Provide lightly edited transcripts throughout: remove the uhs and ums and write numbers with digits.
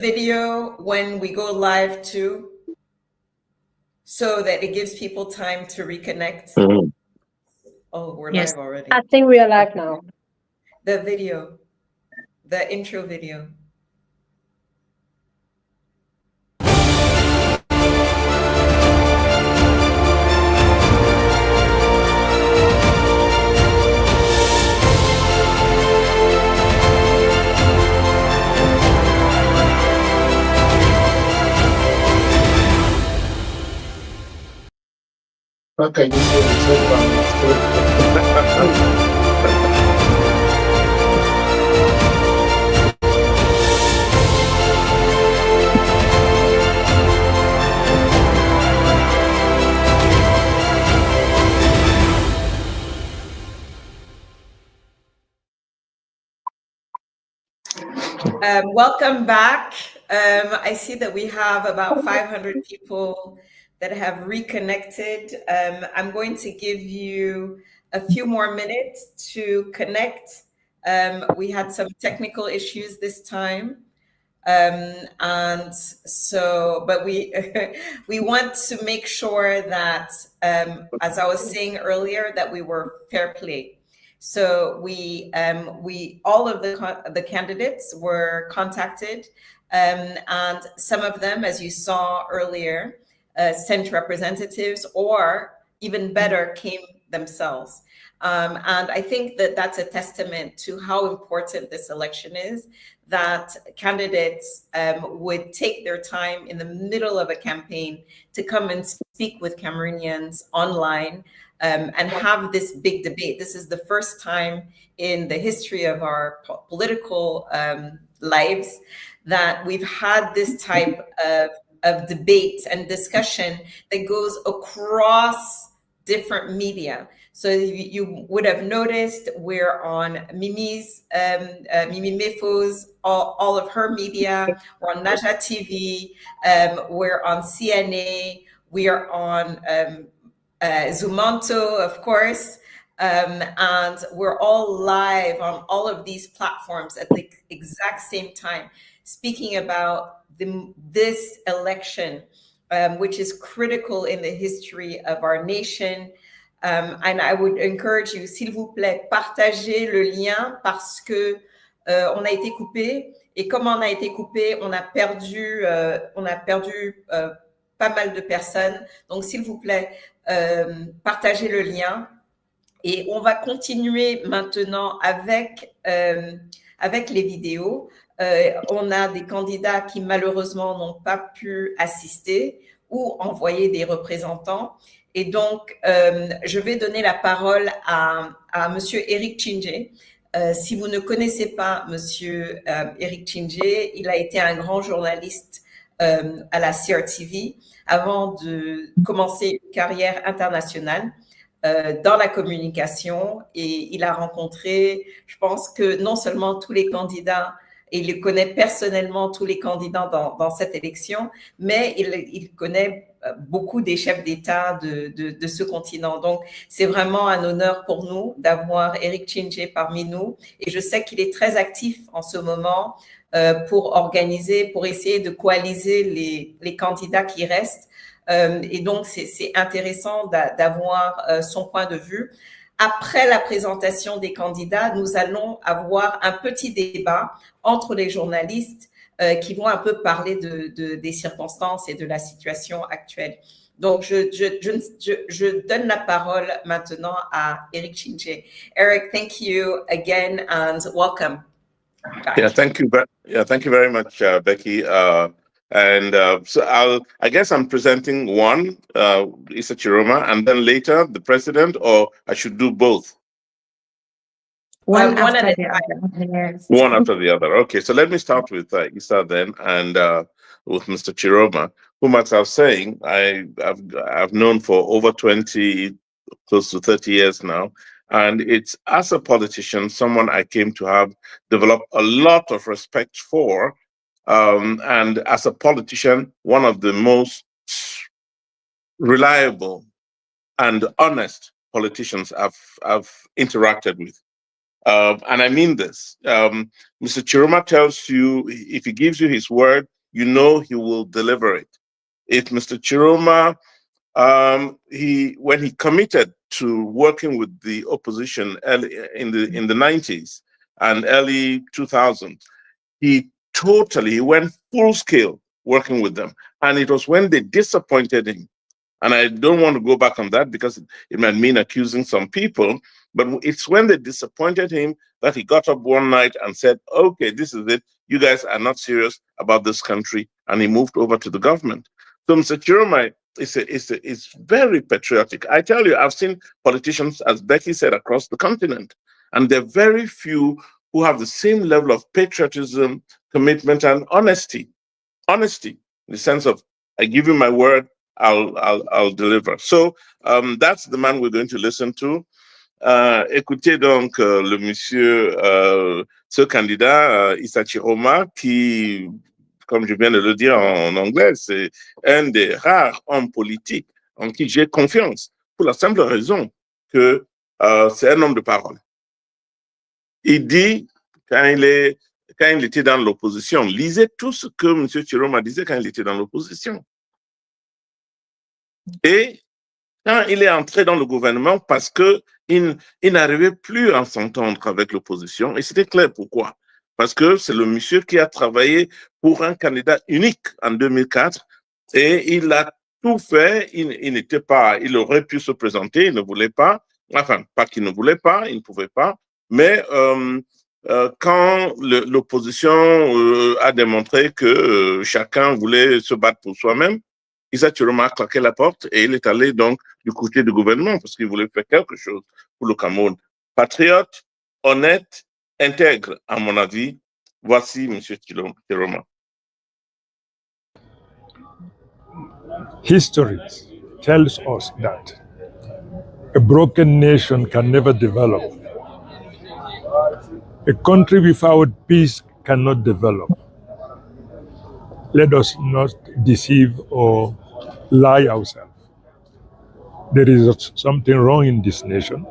video when we go live too, so that it gives people time to reconnect? Oh, we're live already. I think we are live now. The video, the intro video. Okay, you see Welcome back. I see that we have about 500 people that have reconnected. I'm going to give you a few more minutes to connect. We had some technical issues this time. And so, but we we want to make sure that, as I was saying earlier, that we were fair play. So we all of the candidates were contacted, and some of them, as you saw earlier, sent representatives, or even better, came themselves. And I think that that's a testament to how important this election is, that candidates would take their time in the middle of a campaign to come and speak with Cameroonians online, and have this big debate. This is the first time in the history of our political lives that we've had this type of debate and discussion that goes across different media. So you would have noticed we're on Mimi's, Mimi Mefo's, all of her media. We're on Naja TV. We're on CNA. We are on Zumanto, of course. And we're all live on all of these platforms at the exact same time, speaking about this election, which is critical in the history of our nation. And I would encourage you, s'il vous plaît, partagez le lien, parce que on a été coupé, et comme on a été coupé, on a perdu pas mal de personnes. Donc s'il vous plaît, partagez le lien, et on va continuer maintenant avec les vidéos. On a des candidats qui malheureusement n'ont pas pu assister ou envoyer des représentants. Et donc, je vais donner la parole à Monsieur Eric Chinje. Si vous ne connaissez pas Monsieur Eric Chinje, il a été un grand journaliste à la CRTV avant de commencer une carrière internationale dans la communication. Et il a rencontré, je pense que non seulement tous les candidats, et il connaît personnellement tous les candidats dans cette élection, mais il connaît beaucoup des chefs d'État de ce continent. Donc, c'est vraiment un honneur pour nous d'avoir Eric Chinje parmi nous. Et je sais qu'il est très actif en ce moment pour organiser, pour essayer de coaliser les candidats qui restent. Et donc, c'est intéressant d'avoir son point de vue. Après la présentation des candidats, nous allons avoir un petit débat entre les journalistes qui vont un peu parler des circonstances et de la situation actuelle. Donc, je donne la parole maintenant à Eric Chinje. Eric, thank you again and welcome. Yeah, thank you. Thank you very much, Becky. So I guess I'm presenting one, Issa Chiroma, and then later the president, or I should do both? One after the other. One after the other. Okay, so let me start with Issa then, and with Mr. Chiroma, whom, as I was saying, I've known for over 20, close to 30 years now. And it's, as a politician, someone I came to have developed a lot of respect for. And as a politician, one of the most reliable and honest politicians I've interacted with. And I mean this. Mr. Chiroma tells you, if he gives you his word, you know he will deliver it. If Mr. Chiroma, when he committed to working with the opposition early in the 90s and early 2000s, he went full scale working with them. And it was when they disappointed him. And I don't want to go back on that because it might mean accusing some people, but it's when they disappointed him that he got up one night and said, okay, this is it. You guys are not serious about this country. And he moved over to the government. So Mr. Chiroma is very patriotic. I tell you, I've seen politicians, as Becky said, across the continent, and there are very few who have the same level of patriotism, commitment, and honesty. Honesty, in the sense of, I give you my word, I'll deliver. So that's the man we're going to listen to. Écoutez donc le monsieur, ce candidat, Issa Chiroma, qui, comme je viens de le dire en anglais, c'est un des rares hommes politiques en qui j'ai confiance, pour la simple raison que c'est un homme de parole. Il dit, quand il était dans l'opposition, lisez tout ce que M. Chiroma disait quand il était dans l'opposition. Et quand il est entré dans le gouvernement, parce qu'il n'arrivait plus à s'entendre avec l'opposition, et c'était clair pourquoi. Parce que c'est le monsieur qui a travaillé pour un candidat unique en 2004, et il a tout fait, il aurait pu se présenter, il ne voulait pas, enfin, pas qu'il ne voulait pas, il ne pouvait pas, mais quand l'opposition a démontré que chacun voulait se battre pour soi-même, Issa Chiroma a claqué la porte et il est allé donc du côté du gouvernement parce qu'il voulait faire quelque chose pour le Cameroun. Patriote, honnête, intègre, à mon avis. Voici M. Chiroma. History tells us that a broken nation can never develop. A country without peace cannot develop. Let us not deceive or lie ourselves. There is something wrong in this nation.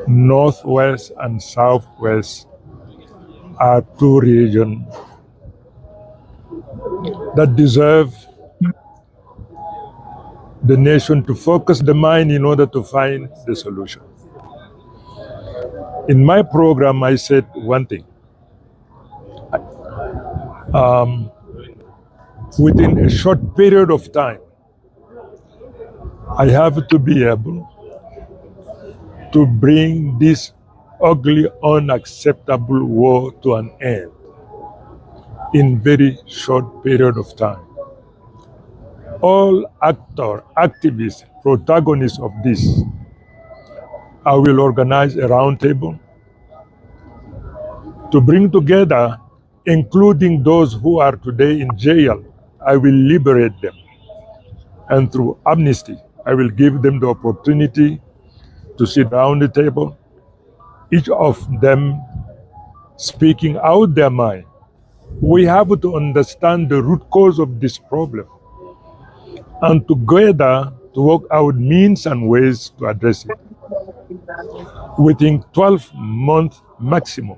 Northwest and Southwest are two regions that deserve the nation to focus the mind in order to find the solution. In my program, I said one thing. Within a short period of time, I have to be able to bring this ugly, unacceptable war to an end in very short period of time. All actors, activists, protagonists of this, I will organize a roundtable to bring together, including those who are today in jail. I will liberate them. And through amnesty, I will give them the opportunity to sit around the table, each of them speaking out their mind. We have to understand the root cause of this problem and together to work out means and ways to address it. Within 12 months maximum,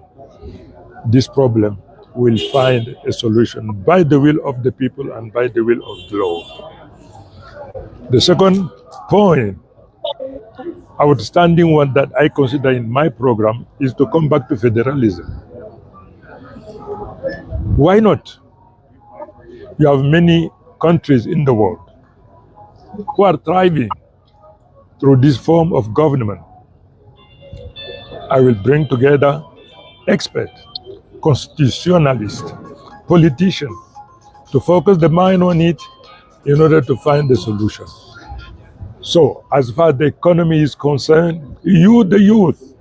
this problem will find a solution by the will of the people and by the will of the law. The second point, outstanding one that I consider in my program, is to come back to federalism. Why not? You have many countries in the world who are thriving through this form of government. I will bring together experts, constitutionalists, politicians, to focus the mind on it in order to find the solution. So, as far as the economy is concerned, you, the youth,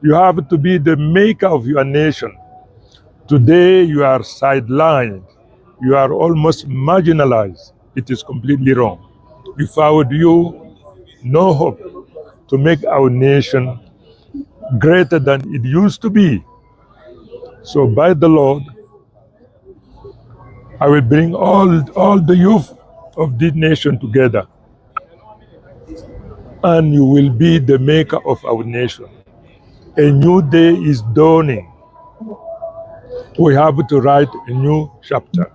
you have to be the maker of your nation. Today, you are sidelined. You are almost marginalized. It is completely wrong. Without you, no hope to make our nation greater than it used to be. So by the Lord, I will bring all the youth of this nation together, and you will be the maker of our nation. A new day is dawning. We have to write a new chapter.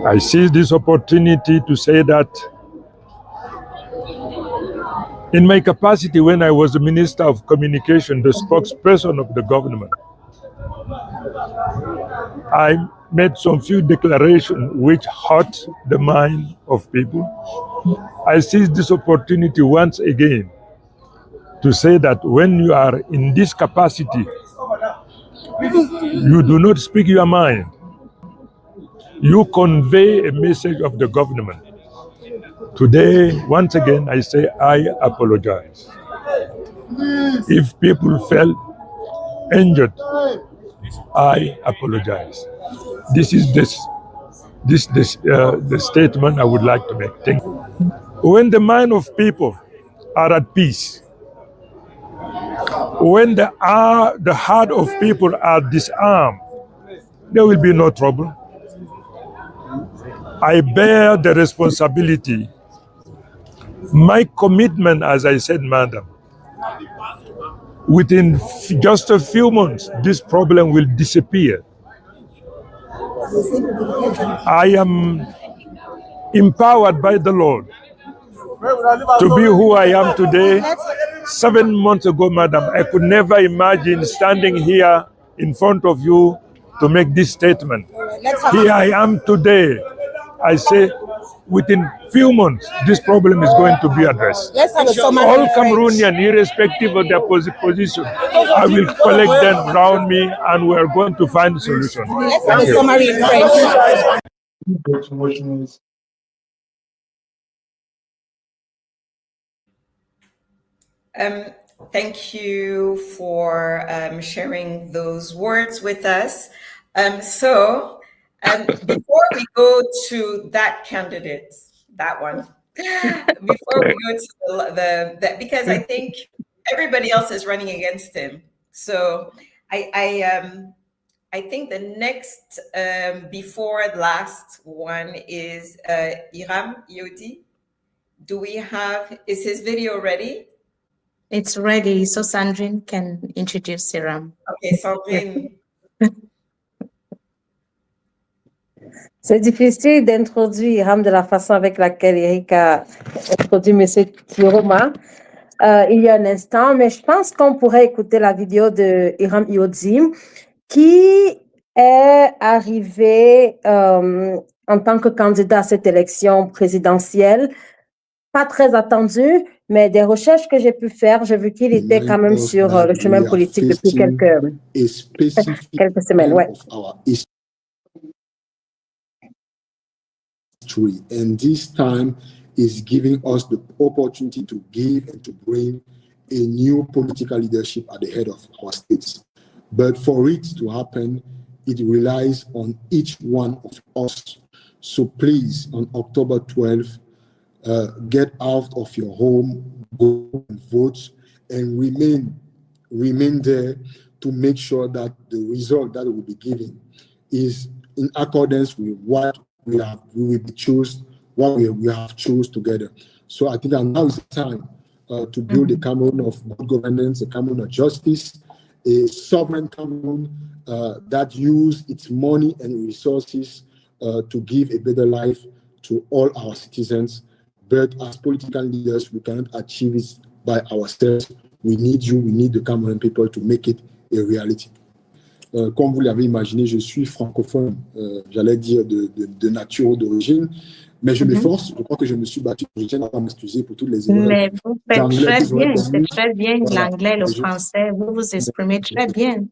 I seize this opportunity to say that in my capacity when I was the Minister of Communication, the spokesperson of the government, I made some few declarations which hurt the mind of people. I seize this opportunity once again to say that when you are in this capacity, you do not speak your mind. You convey a message of the government. Today, once again, I say I apologize. If people felt injured, I apologize. This is the statement I would like to make. Thank you. When the mind of people are at peace, when the heart of people are disarmed, there will be no trouble. I bear the responsibility. My commitment, as I said, madam, within just a few months, this problem will disappear. I am empowered by the Lord to be who I am today. 7 months ago, madam, I could never imagine standing here in front of you to make this statement. Here I am today. I say, within few months, this problem is going to be addressed. All Cameroonian, irrespective of their position, I will collect them around me and we are going to find a solution. Let's have a summary in French. Thank you for sharing those words with us. Before we go to that candidate, that one, before we go to the because I think everybody else is running against him. So I think the next before last one is Etoudi. Do we have? Is his video ready? It's ready, so Sandrine can introduce Hiram. Okay, Sandrine. C'est difficile d'introduire Hiram de la façon avec laquelle Eric a introduit M. Chiroma il y a un instant, mais je pense qu'on pourrait écouter la vidéo de Hiram Etoudi qui est arrivé en tant que candidat à cette élection présidentielle. Pas très attendu, mais des recherches que j'ai pu faire, j'ai vu qu'il était quand même sur le chemin politique depuis quelques semaines. Ouais. And this time is giving us the opportunity to give and to bring a new political leadership at the head of our states. But for it to happen, it relies on each one of us. So please, on October 12th, get out of your home, go and vote, and remain there to make sure that the result that will be given is in accordance with what we have chosen together. So I think that now is the time to build a Cameroon of good governance, a Cameroon of justice, a sovereign Cameroon that use its money and resources to give a better life to all our citizens. But as political leaders, we cannot achieve it by ourselves. We need you, we need the Cameroon people to make it a reality. Comme vous l'avez imaginé, je suis francophone, j'allais dire de nature ou d'origine, mais je m'efforce, je crois que je me suis battu, je tiens à m'excuser pour toutes les erreurs. Mais vous faites très bien, c'est très bien l'anglais, le français, vous vous exprimez très bien.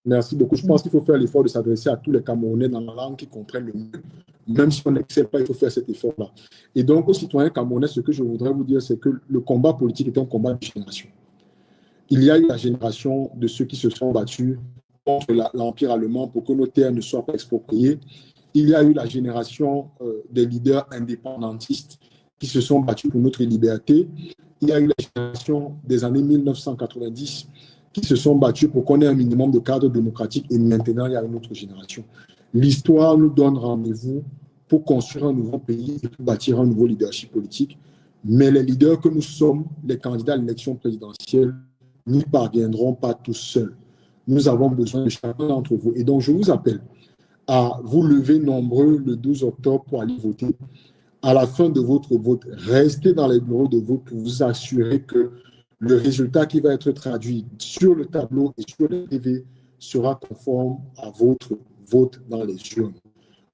Merci beaucoup. Je pense qu'il faut faire l'effort de s'adresser à tous les Camerounais dans la langue qu'ils comprennent le mieux. Même si on n'excelle pas, il faut faire cet effort-là. Et donc, aux citoyens camerounais, ce que je voudrais vous dire, c'est que le combat politique est un combat de génération. Il y a eu la génération de ceux qui se sont battus contre l'Empire allemand pour que nos terres ne soient pas expropriées. Il y a eu la génération des leaders indépendantistes qui se sont battus pour notre liberté. Il y a eu la génération des années 1990 qui se sont battus pour qu'on ait un minimum de cadre démocratique, et maintenant, il y a une autre génération. L'histoire nous donne rendez-vous pour construire un nouveau pays et pour bâtir un nouveau leadership politique. Mais les leaders que nous sommes, les candidats à l'élection présidentielle, n'y parviendront pas tous seuls. Nous avons besoin de chacun d'entre vous. Et donc, je vous appelle à vous lever nombreux le 12 octobre pour aller voter. À la fin de votre vote, restez dans les bureaux de vote pour vous assurer que le résultat qui va être traduit sur le tableau et sur le TV sera conforme à votre vote dans les urnes.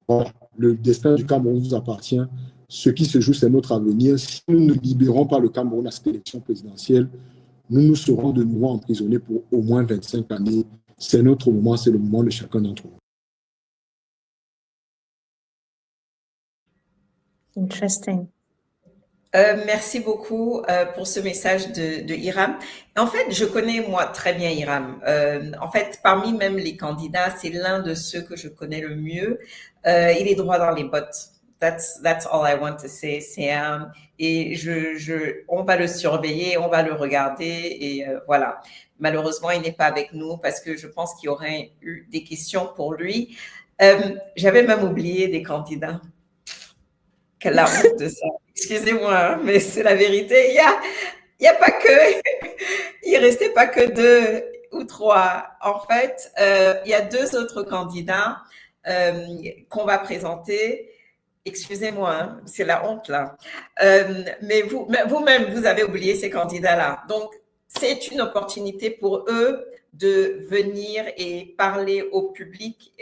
Voilà, le destin du Cameroun vous appartient. Ce qui se joue, c'est notre avenir. Si nous ne libérons pas le Cameroun à cette élection présidentielle, nous serons de nouveau emprisonnés pour au moins 25 années. C'est notre moment, c'est le moment de chacun d'entre nous. Interesting. Merci beaucoup pour ce message de Hiram. En fait, je connais moi très bien Hiram. En fait, parmi même les candidats, c'est l'un de ceux que je connais le mieux. Il est droit dans les bottes. That's all I want to say. Et on va le surveiller, on va le regarder et voilà. Malheureusement, il n'est pas avec nous parce que je pense qu'il y aurait eu des questions pour lui. J'avais même oublié des candidats. Quelle la honte de ça. Excusez-moi, hein, mais c'est la vérité. Il y a pas que, il restait pas que 2 ou 3. En fait, il y a 2 autres candidats qu'on va présenter. Excusez-moi, hein, c'est la honte là. Mais vous-même, vous avez oublié ces candidats-là. Donc, c'est une opportunité pour eux de venir et parler au public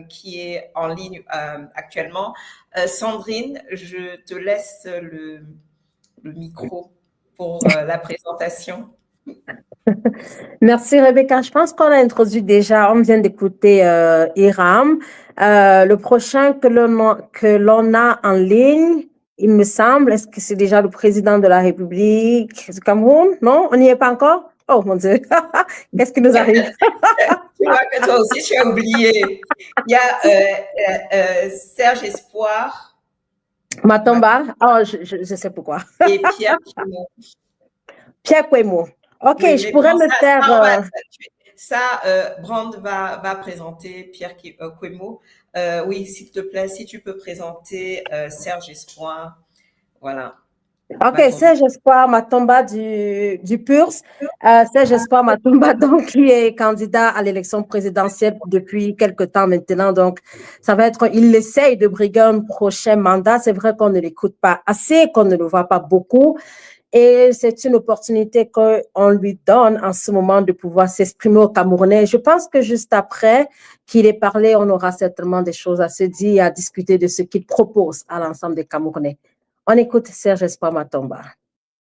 qui est en ligne actuellement. Sandrine, je te laisse le micro pour la présentation. Merci Rebecca. Je pense qu'on a introduit déjà, on vient d'écouter Hiram. Le prochain que l'on a en ligne, il me semble, est-ce que c'est déjà le président de la République du Cameroun? Non, on n'y est pas encore? Oh mon Dieu, qu'est-ce qui nous arrive? Tu vois que toi aussi tu as oublié. Il y a Serge Espoir. Matomba, oh, je sais pourquoi. Et Pierre Quimo. Pierre Quimo. Ok, Oui, je pourrais me faire... Brand va présenter Pierre Quimo. Oui, s'il te plaît, si tu peux présenter Serge Espoir. Voilà. Ok, Serge Espoir Matomba du PURS. Serge Espoir Matomba, donc, qui est candidat à l'élection présidentielle depuis quelque temps maintenant. Donc, ça va être, il essaye de briguer un prochain mandat. C'est vrai qu'on ne l'écoute pas assez, qu'on ne le voit pas beaucoup. Et c'est une opportunité qu'on lui donne en ce moment de pouvoir s'exprimer au Camerounais. Je pense que juste après qu'il ait parlé, on aura certainement des choses à se dire et à discuter de ce qu'il propose à l'ensemble des Camerounais. On écoute Serge Espoir Matomba.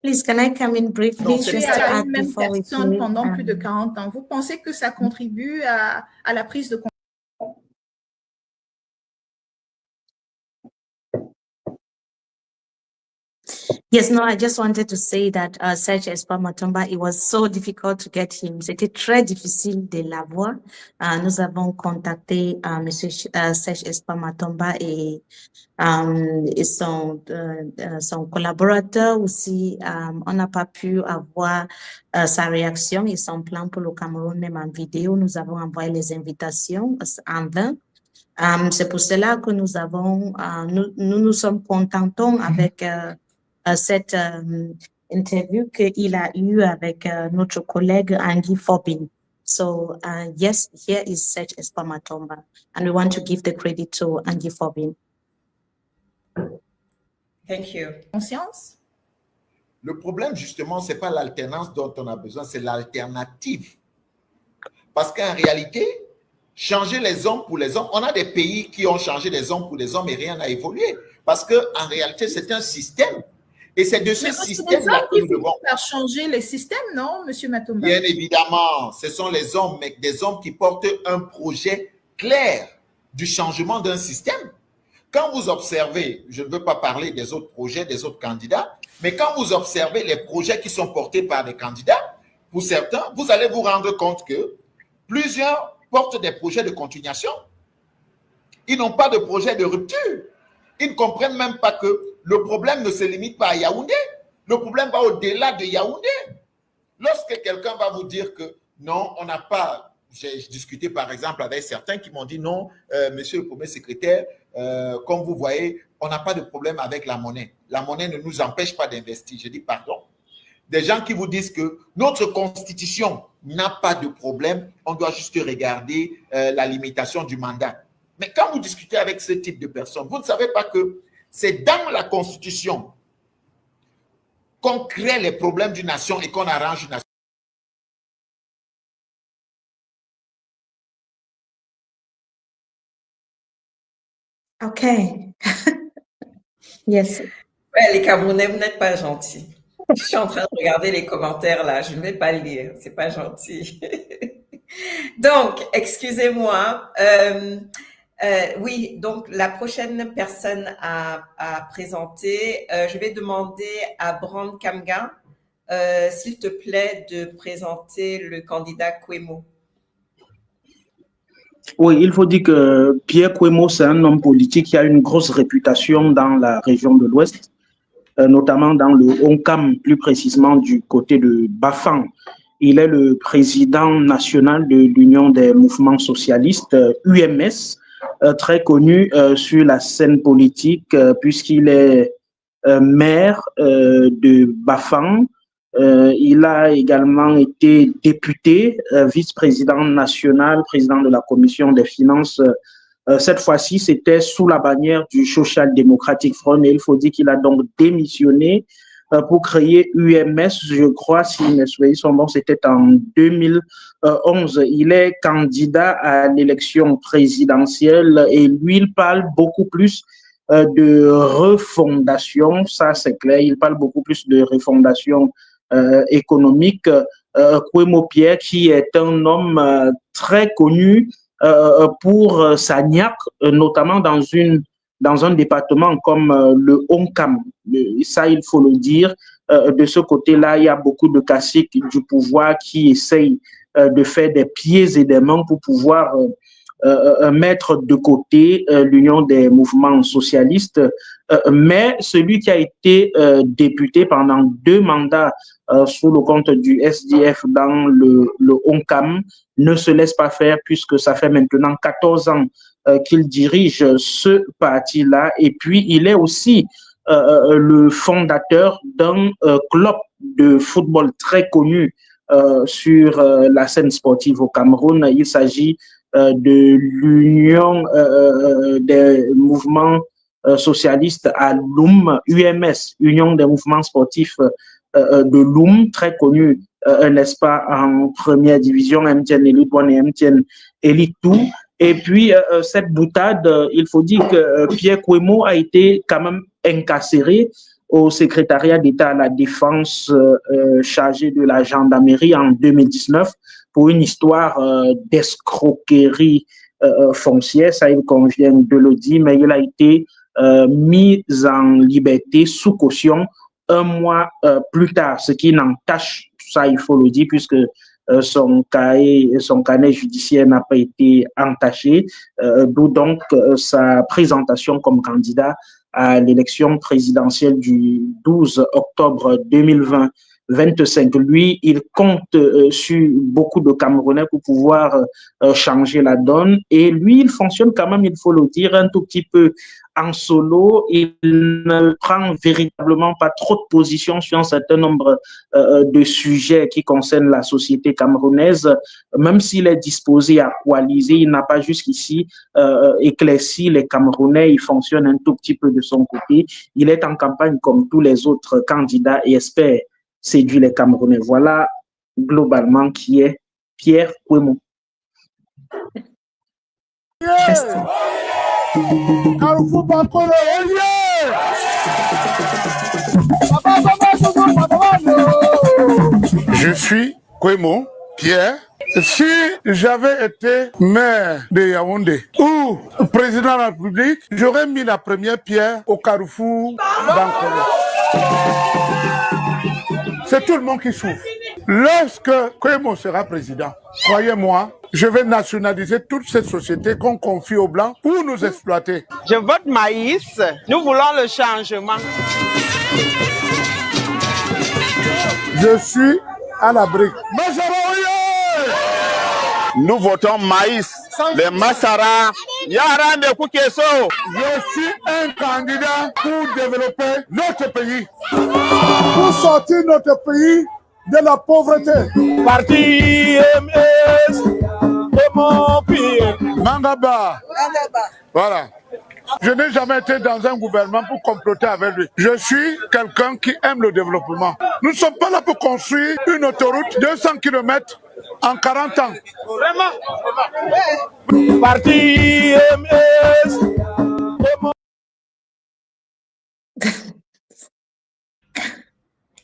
Please, can I come in briefly? Tuer à une même personne pendant plus de 40 ans. Vous pensez que ça contribue à la prise de conscience? Yes, no, I just wanted to say that Serge Espoir Matomba, it was so difficult to get him. C'était très difficile de l'avoir. Nous avons contacté Monsieur Serge Espoir Matomba et son collaborateur aussi. On n'a pas pu avoir sa réaction et son plan pour le Cameroun, même en vidéo. Nous avons envoyé les invitations en vain. C'est pour cela que nous sommes contentons avec cette interview qu'il a eu avec notre collègue Angie Fobi. So yes, here is Serge Espoir Matomba, and we want to give the credit to Angie Fobi. Thank you. Conscience? Le problème, justement, ce n'est pas l'alternance dont on a besoin, c'est l'alternative. Parce qu'en réalité, changer les hommes pour les hommes, on a des pays qui ont changé les hommes pour les hommes et rien n'a évolué. Parce qu'en réalité, c'est un système. Et c'est de ce système-là que nous devons faire changer les systèmes, non, M. Matomba? Bien évidemment, ce sont les hommes, mais des hommes qui portent un projet clair du changement d'un système. Quand vous observez, je ne veux pas parler des autres projets, des autres candidats, mais quand vous observez les projets qui sont portés par des candidats, pour certains, vous allez vous rendre compte que plusieurs portent des projets de continuation. Ils n'ont pas de projet de rupture. Ils ne comprennent même pas que le problème ne se limite pas à Yaoundé. Le problème va au-delà de Yaoundé. Lorsque quelqu'un va vous dire que non, on n'a pas... J'ai discuté par exemple avec certains qui m'ont dit non, monsieur le premier secrétaire, comme vous voyez, on n'a pas de problème avec la monnaie. La monnaie ne nous empêche pas d'investir. Je dis pardon. des gens qui vous disent que notre constitution n'a pas de problème, on doit juste regarder la limitation du mandat. Mais quand vous discutez avec ce type de personnes, vous ne savez pas que c'est dans la constitution qu'on crée les problèmes d'une nation et qu'on arrange une nation. OK. Yes. Ouais, les Camerounais, vous n'êtes pas gentils. Je suis en train de regarder les commentaires là, je ne vais pas lire, c'est pas gentil. Donc, excusez-moi. Oui, donc la prochaine personne à présenter, je vais demander à Brand Kamga, s'il te plaît, de présenter le candidat Kwemo. Oui, il faut dire que Pierre Kwemo, c'est un homme politique qui a une grosse réputation dans la région de l'Ouest, notamment dans le Onkam, plus précisément du côté de Bafang. Il est le président national de l'Union des mouvements socialistes, UMS, très connu sur la scène politique puisqu'il est maire de Bafang. Il a également été député, vice-président national, président de la commission des finances. Cette fois-ci, c'était sous la bannière du Social Democratic Front et il faut dire qu'il a donc démissionné pour créer UMS, je crois, si mes souvenirs sont bons, c'était en 2011. Il est candidat à l'élection présidentielle et lui, il parle beaucoup plus de refondation, ça c'est clair, il parle beaucoup plus de refondation économique. Kwemo Pierre, qui est un homme très connu pour sa niaque, notamment dans un département comme le Onkam. Ça, il faut le dire. De ce côté-là, il y a beaucoup de caciques du pouvoir qui essayent de faire des pieds et des mains pour pouvoir mettre de côté l'Union des mouvements socialistes. Mais celui qui a été député pendant 2 mandats sous le compte du SDF dans le Onkam ne se laisse pas faire puisque ça fait maintenant 14 ans qu'il dirige ce parti-là. Et puis, il est aussi le fondateur d'un club de football très connu sur la scène sportive au Cameroun. Il s'agit de l'Union des mouvements socialistes à Loum, UMS, Union des mouvements sportifs de Loum, très connu, n'est-ce pas, en première division, MCN Elite 1 et MCN Elite 2. Et puis, cette boutade, il faut dire que Pierre Kwemo a été quand même incarcéré au secrétariat d'État à la défense chargé de la gendarmerie en 2019 pour une histoire d'escroquerie foncière, ça il convient de le dire, mais il a été mis en liberté sous caution 1 mois plus tard, ce qui n'entache, ça il faut le dire, puisque son carnet judiciaire n'a pas été entaché, d'où donc sa présentation comme candidat à l'élection présidentielle du 12 octobre 2025. Lui, il compte sur beaucoup de Camerounais pour pouvoir changer la donne. Et lui, il fonctionne quand même, il faut le dire, un tout petit peu en solo. Il ne prend véritablement pas trop de position sur un certain nombre de sujets qui concernent la société camerounaise. Même s'il est disposé à coaliser, il n'a pas jusqu'ici éclairci les Camerounais. Il fonctionne un tout petit peu de son côté. Il est en campagne comme tous les autres candidats et espère séduire les Camerounais. Voilà globalement qui est Pierre Kwemo. Je suis Kwemo Pierre. Si j'avais été maire de Yaoundé ou président de la République, j'aurais mis la première pierre au carrefour d'Ankolo. C'est tout le monde qui souffre. Lorsque Kwemo sera président, croyez-moi, je vais nationaliser toute cette société qu'on confie aux Blancs pour nous exploiter. Je vote Maïs. Nous voulons le changement. Je suis à l'abri. Nous votons Maïs. Les Massara Je suis un candidat pour développer notre pays, pour sortir notre pays de la pauvreté. Parti MS, Mangaba. Voilà. Je n'ai jamais été dans un gouvernement pour comploter avec lui. Je suis quelqu'un qui aime le développement. Nous ne sommes pas là pour construire une autoroute 200 km en 40 ans. Vraiment? Parti MS.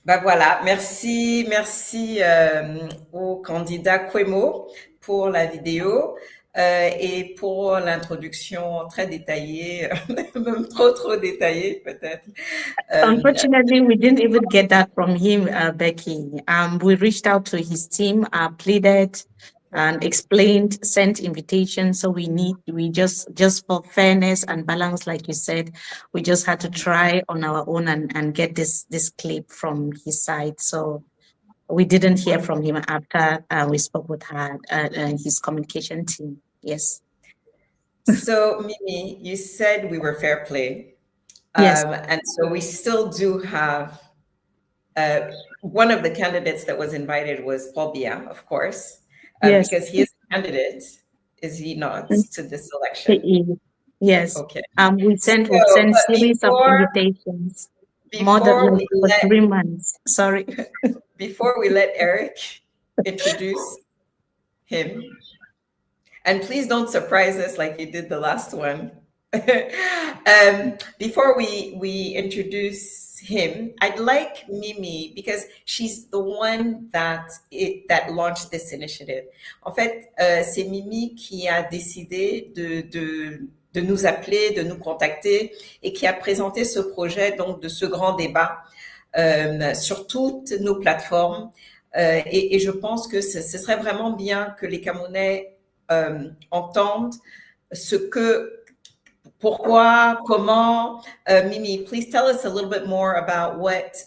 Ben voilà, merci au candidat Kwemo pour la vidéo et pour l'introduction très détaillée, même trop détaillée peut-être. Unfortunately, we didn't even get that from him, Becky. We reached out to his team, pleaded and explained, sent invitations. So we just for fairness and balance, like you said, we just had to try on our own and get this clip from his side. So we didn't hear from him after we spoke with her and his communication team. Yes. So Mimi, you said we were fair play. Yes. And so we still do have one of the candidates that was invited was Bouhga, of course, Yes. because he is a candidate, is he not, to this election? Yes. Okay. We sent series of invitations. More than for 3 months. Sorry. Before we let Eric introduce him, and please don't surprise us like you did the last one. Before we introduce him, I'd like Mimi, because she's the one that launched this initiative. En fait, c'est Mimi qui a décidé de nous appeler, de nous contacter et qui a présenté ce projet, donc de ce grand débat sur toutes nos plateformes. Et je pense que ce serait vraiment bien que les Camerounais entendent pourquoi, comment. Mimi, please tell us a little bit more about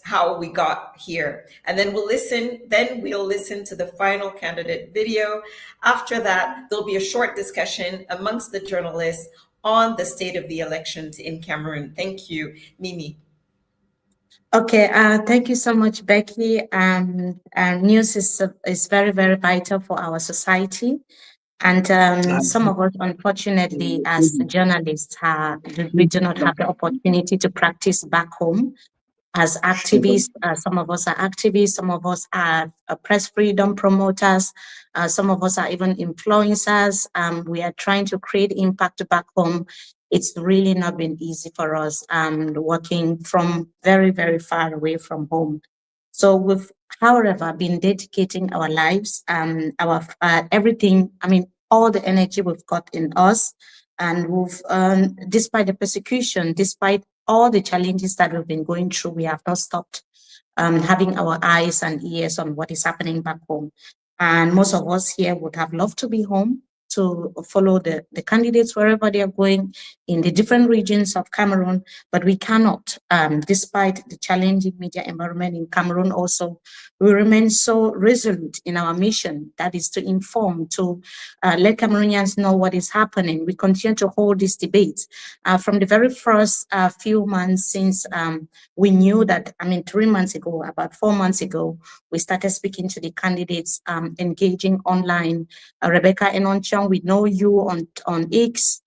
how we got here. And then we'll listen to the final candidate video. After that, there'll be a short discussion amongst the journalists on the state of the elections in Cameroon. Thank you, Mimi. Okay, thank you so much, Becky. News is very, very vital for our society. And some of us, unfortunately, as journalists, we do not have the opportunity to practice back home. As activists, some of us are activists, some of us are press freedom promoters, some of us are even influencers. We are trying to create impact back home. It's really not been easy for us working from very, very far away from home. So we've, however, been dedicating our lives, our everything, all the energy we've got in us, and we've, despite the persecution, despite all the challenges that we've been going through, we have not stopped having our eyes and ears on what is happening back home. And most of us here would have loved to be home, to follow the candidates wherever they are going in the different regions of Cameroon, but we cannot, despite the challenging media environment in Cameroon also, we remain so resolute in our mission, that is to inform, to let Cameroonians know what is happening. We continue to hold this debate. From the very first few months since we knew that, 3 months ago, about 4 months ago, we started speaking to the candidates, engaging online. Rebecca Enonchong, we know you on X,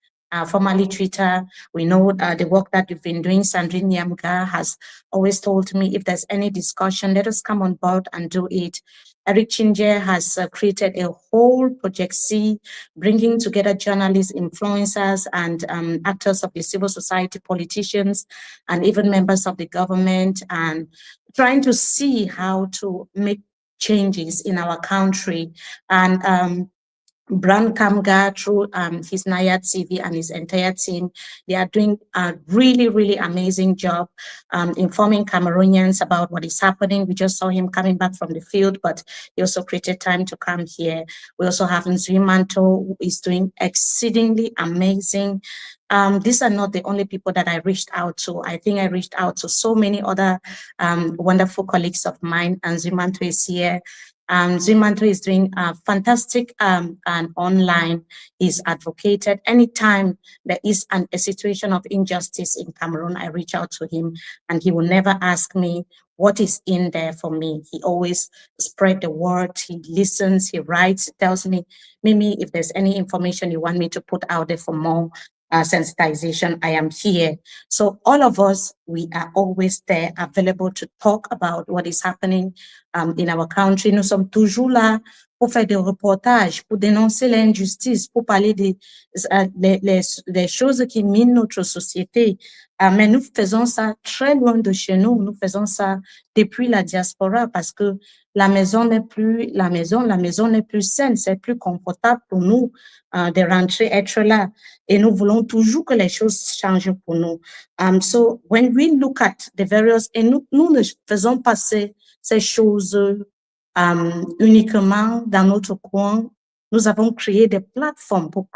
formerly Twitter. We know the work that you've been doing. Sandrine Yamga has always told me, if there's any discussion, let us come on board and do it. Eric Chinje has created a whole Project C, bringing together journalists, influencers, and actors of the civil society, politicians, and even members of the government, and trying to see how to make changes in our country. And Brand Kamga, through his Nayat TV and his entire team, they are doing a really, really amazing job informing Cameroonians about what is happening. We just saw him coming back from the field, but he also created time to come here. We also have Nzui Manto, who is doing exceedingly amazing. These are not the only people that I reached out to. I think I reached out to so many other wonderful colleagues of mine. And Nzui Manto is here. Nzui Manto is doing fantastic and online. He's advocated. Anytime there is a situation of injustice in Cameroon, I reach out to him and he will never ask me what is in there for me. He always spread the word. He listens, he writes, tells me, Mimi, if there's any information you want me to put out there for more sensitization, I am here. So all of us, we are always there, available to talk about what is happening in our country. Nous sommes toujours là pour faire des reportages, pour dénoncer l'injustice, pour parler des choses qui minent notre société. Mais nous faisons ça très loin de chez nous. Nous faisons ça depuis la diaspora parce que la maison n'est plus la maison n'est plus saine, c'est plus confortable pour nous de rentrer, être là. Et nous voulons toujours que les choses changent pour nous. So when we look at the various, et nous ne faisons pas ces choses uniquement dans notre coin. Nous avons créé des plateformes pour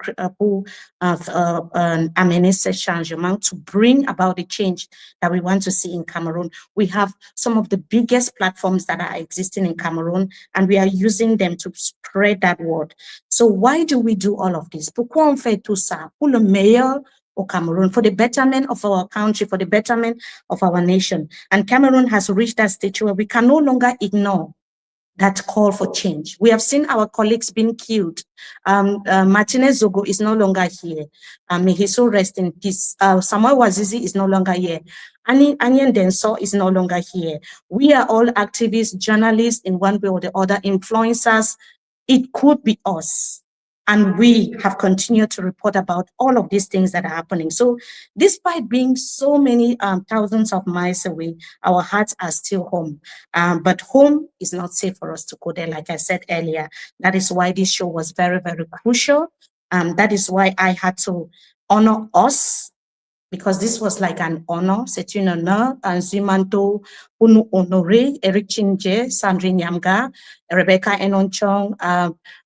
amener ces changements, to bring about the change that we want to see in Cameroon. We have some of the biggest platforms that are existing in Cameroon, and we are using them to spread that word. So why do we do all of this? Pourquoi on fait tout ça? Pour le meilleur au Cameroon, for the betterment of our country, for the betterment of our nation. And Cameroon has reached that stage where we can no longer ignore that call for change. We have seen our colleagues being killed. Martinez Zogo is no longer here. May his soul rest in peace. Samuel Wazizi is no longer here. Anyen Nsoh is no longer here. We are all activists, journalists in one way or the other, influencers. It could be us. And we have continued to report about all of these things that are happening. So despite being so many thousands of miles away, our hearts are still home. But home is not safe for us to go there, like I said earlier. That is why this show was very, very crucial. That is why I had to honor us, because this was like an honor. C'est une honneur. Nzui Manto, pour nous honorer, Eric Chinje, Sandrine Yamga, Rebecca Enonchong,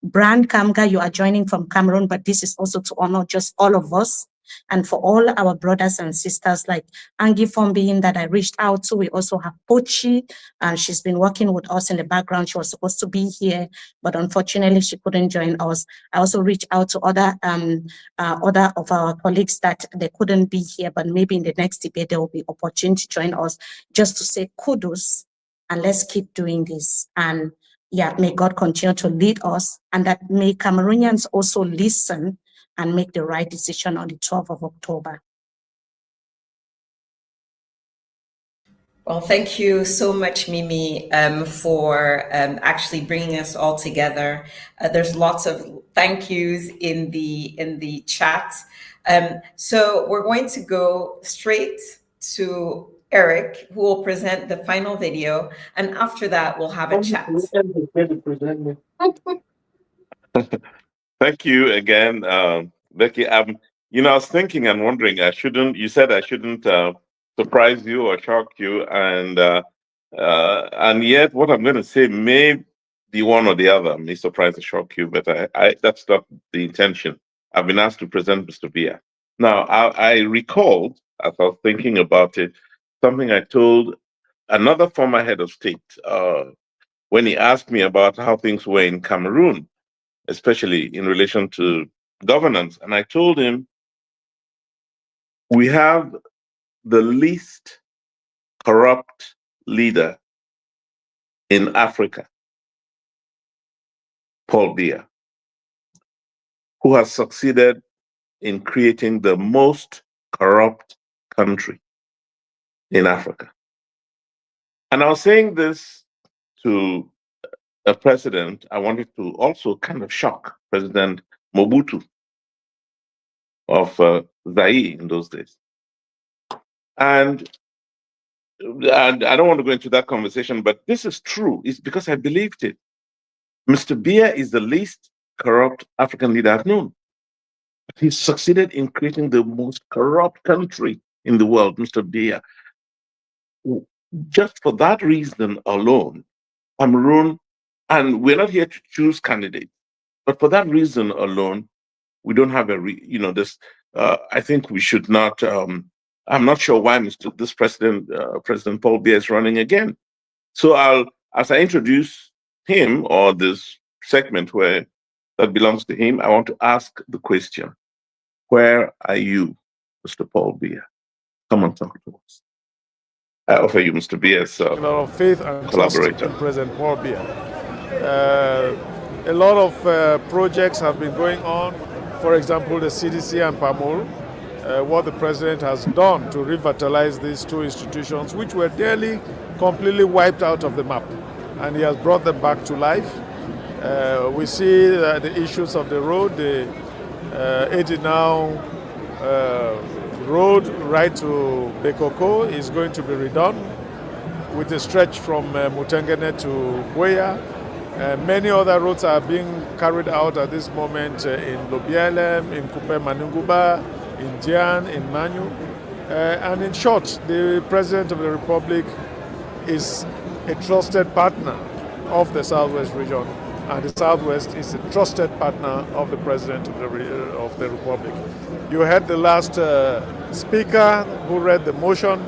Brand Kamga, you are joining from Cameroon, but this is also to honor just all of us. And for all our brothers and sisters like Angie Fobi that I reached out to, we also have Pochi. She's been working with us in the background. She was supposed to be here, but unfortunately she couldn't join us. I also reached out to other of our colleagues that they couldn't be here, but maybe in the next debate there will be opportunity to join us, just to say kudos and let's keep doing this. And yeah, may God continue to lead us, and that may Cameroonians also listen and make the right decision on the 12th of October. Well, thank you so much, Mimi, for actually bringing us all together. There's lots of thank yous in the chat. So we're going to go straight to Eric, who will present the final video, and after that we'll have a chat. Thank you again, Becky. I was thinking and wondering, you said I shouldn't surprise you or shock you, and yet what I'm going to say may be one or the other, may surprise or shock you, but that's not the intention. I've been asked to present Mr. Biya. Now, I recalled, as I was thinking about it, something I told another former head of state when he asked me about how things were in Cameroon, especially in relation to governance. And I told him, we have the least corrupt leader in Africa, Paul Biya, who has succeeded in creating the most corrupt country in Africa. And I was saying this to a president. I wanted to also kind of shock President Mobutu of Zaire in those days. And I don't want to go into that conversation, but this is true. It's because I believed it. Mr. Biya is the least corrupt African leader I've known. He succeeded in creating the most corrupt country in the world, Mr. Biya. Just for that reason alone, Cameroon, and we're not here to choose candidates, but for that reason alone, we don't have I think we should not, I'm not sure why President Paul Biya is running again. So as I introduce him, or this segment where that belongs to him, I want to ask the question: where are you, Mr. Paul Biya? Come and talk to us. I offer you, Mr. Biya's a lot of faith and collaborator. trust in President Paul Biya. A lot of projects have been going on. For example, the CDC and PAMOL, what the president has done to revitalize these two institutions, which were nearly completely wiped out of the map, and he has brought them back to life. We see the issues of the road, the Edinau road right to Bekoko is going to be redone with a stretch from Mutengene to Njoya. Many other roads are being carried out at this moment in Lobielem, in Kupe Manunguba, in Jian, in Manu. And in short, the President of the Republic is a trusted partner of the Southwest region, and the Southwest is a trusted partner of the President of the Republic. You heard the last speaker who read the motion.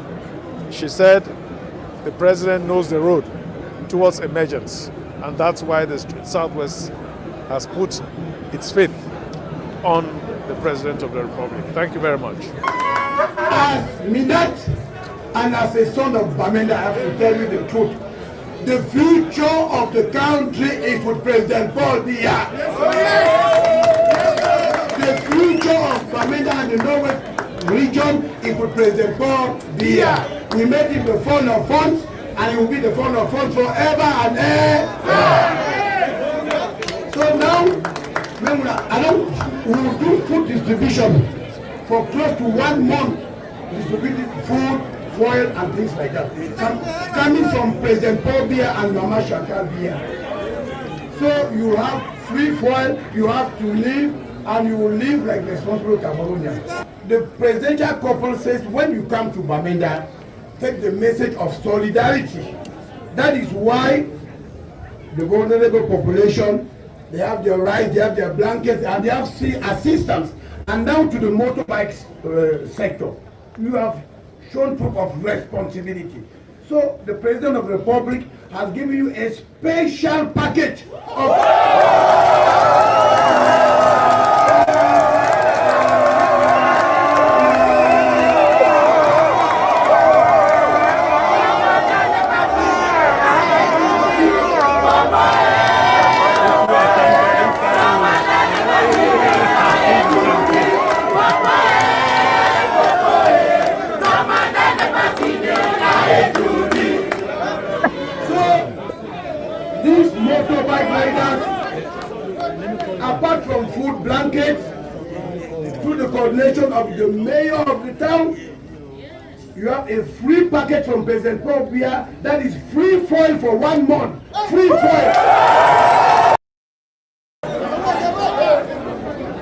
She said the President knows the road towards emergence, and that's why the Southwest has put its faith on the President of the Republic. Thank you very much. As Minat and as a son of Bamenda, I have to tell you the truth. The future of the country is with President Paul Biya. The future of Bamenda and the Northwest region is with President Paul Biya. We made him the fund of funds, and he will be the fund of funds forever and ever. So now, we will do food distribution for close to 1 month, distributing food, foil, and things like that. Coming from President Paul Biya and Mama Shaka Biya. So you have free foil, you have to live, and you will live like responsible Cameroonians. The presidential couple says when you come to Bamenda, take the message of solidarity. That is why the vulnerable population, they have their rights, they have their blankets, and they have assistance. And down to the motorbikes sector, you have shown proof of responsibility. So the President of the Republic has given you a special package of... Apart from food, blankets, through the coordination of the mayor of the town, you have a free package from President Paul Biya that is free foil for 1 month. Free foil.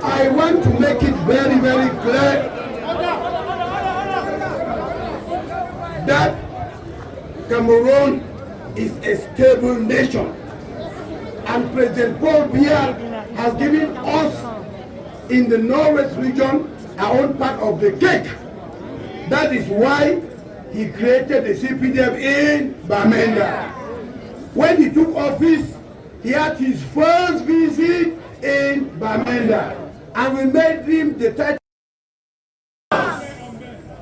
I want to make it very, very clear that Cameroon is a stable nation. And President Paul Biya has given us in the Northwest region our own part of the cake. That is why he created the CPDF in Bamenda. When he took office, he had his first visit in Bamenda, and we made him the title.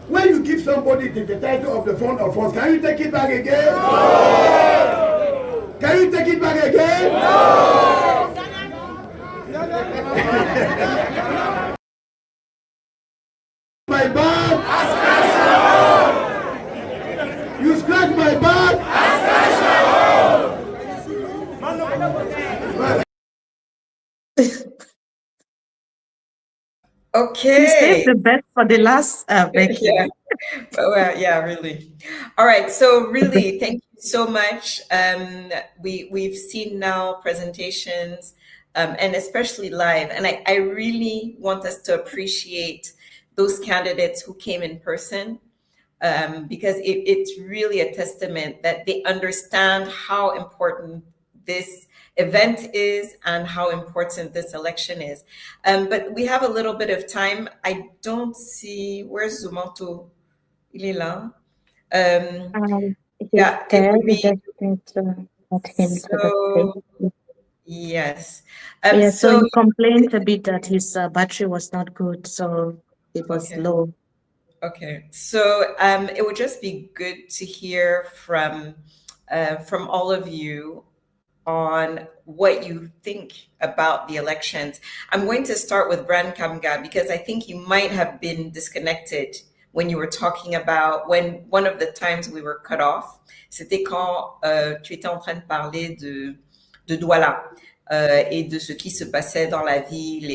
When you give somebody the title of the front of us, can you take it back again? No! Can you take it back again? No! My back. You scratch my back. Okay. You saved the best for the last, Becky. Yeah. Well, yeah, really. All right. So really, thank you so much. We've seen now presentations, and especially live. And I really want us to appreciate those candidates who came in person, because it's really a testament that they understand how important this event is and how important this election is. But we have a little bit of time. I don't see, where's Zumanto? Il est là. Yeah, it would be, So, yes. So he complained a bit that his battery was not good, so it was low. Okay, so it would just be good to hear from all of you on what you think about the elections. I'm going to start with Brand Kamga because I think you might have been disconnected when you were talking about when one of the times we were cut off. C'était quand tu étais en train de parler de Douala. Et de ce qui se passait dans la ville.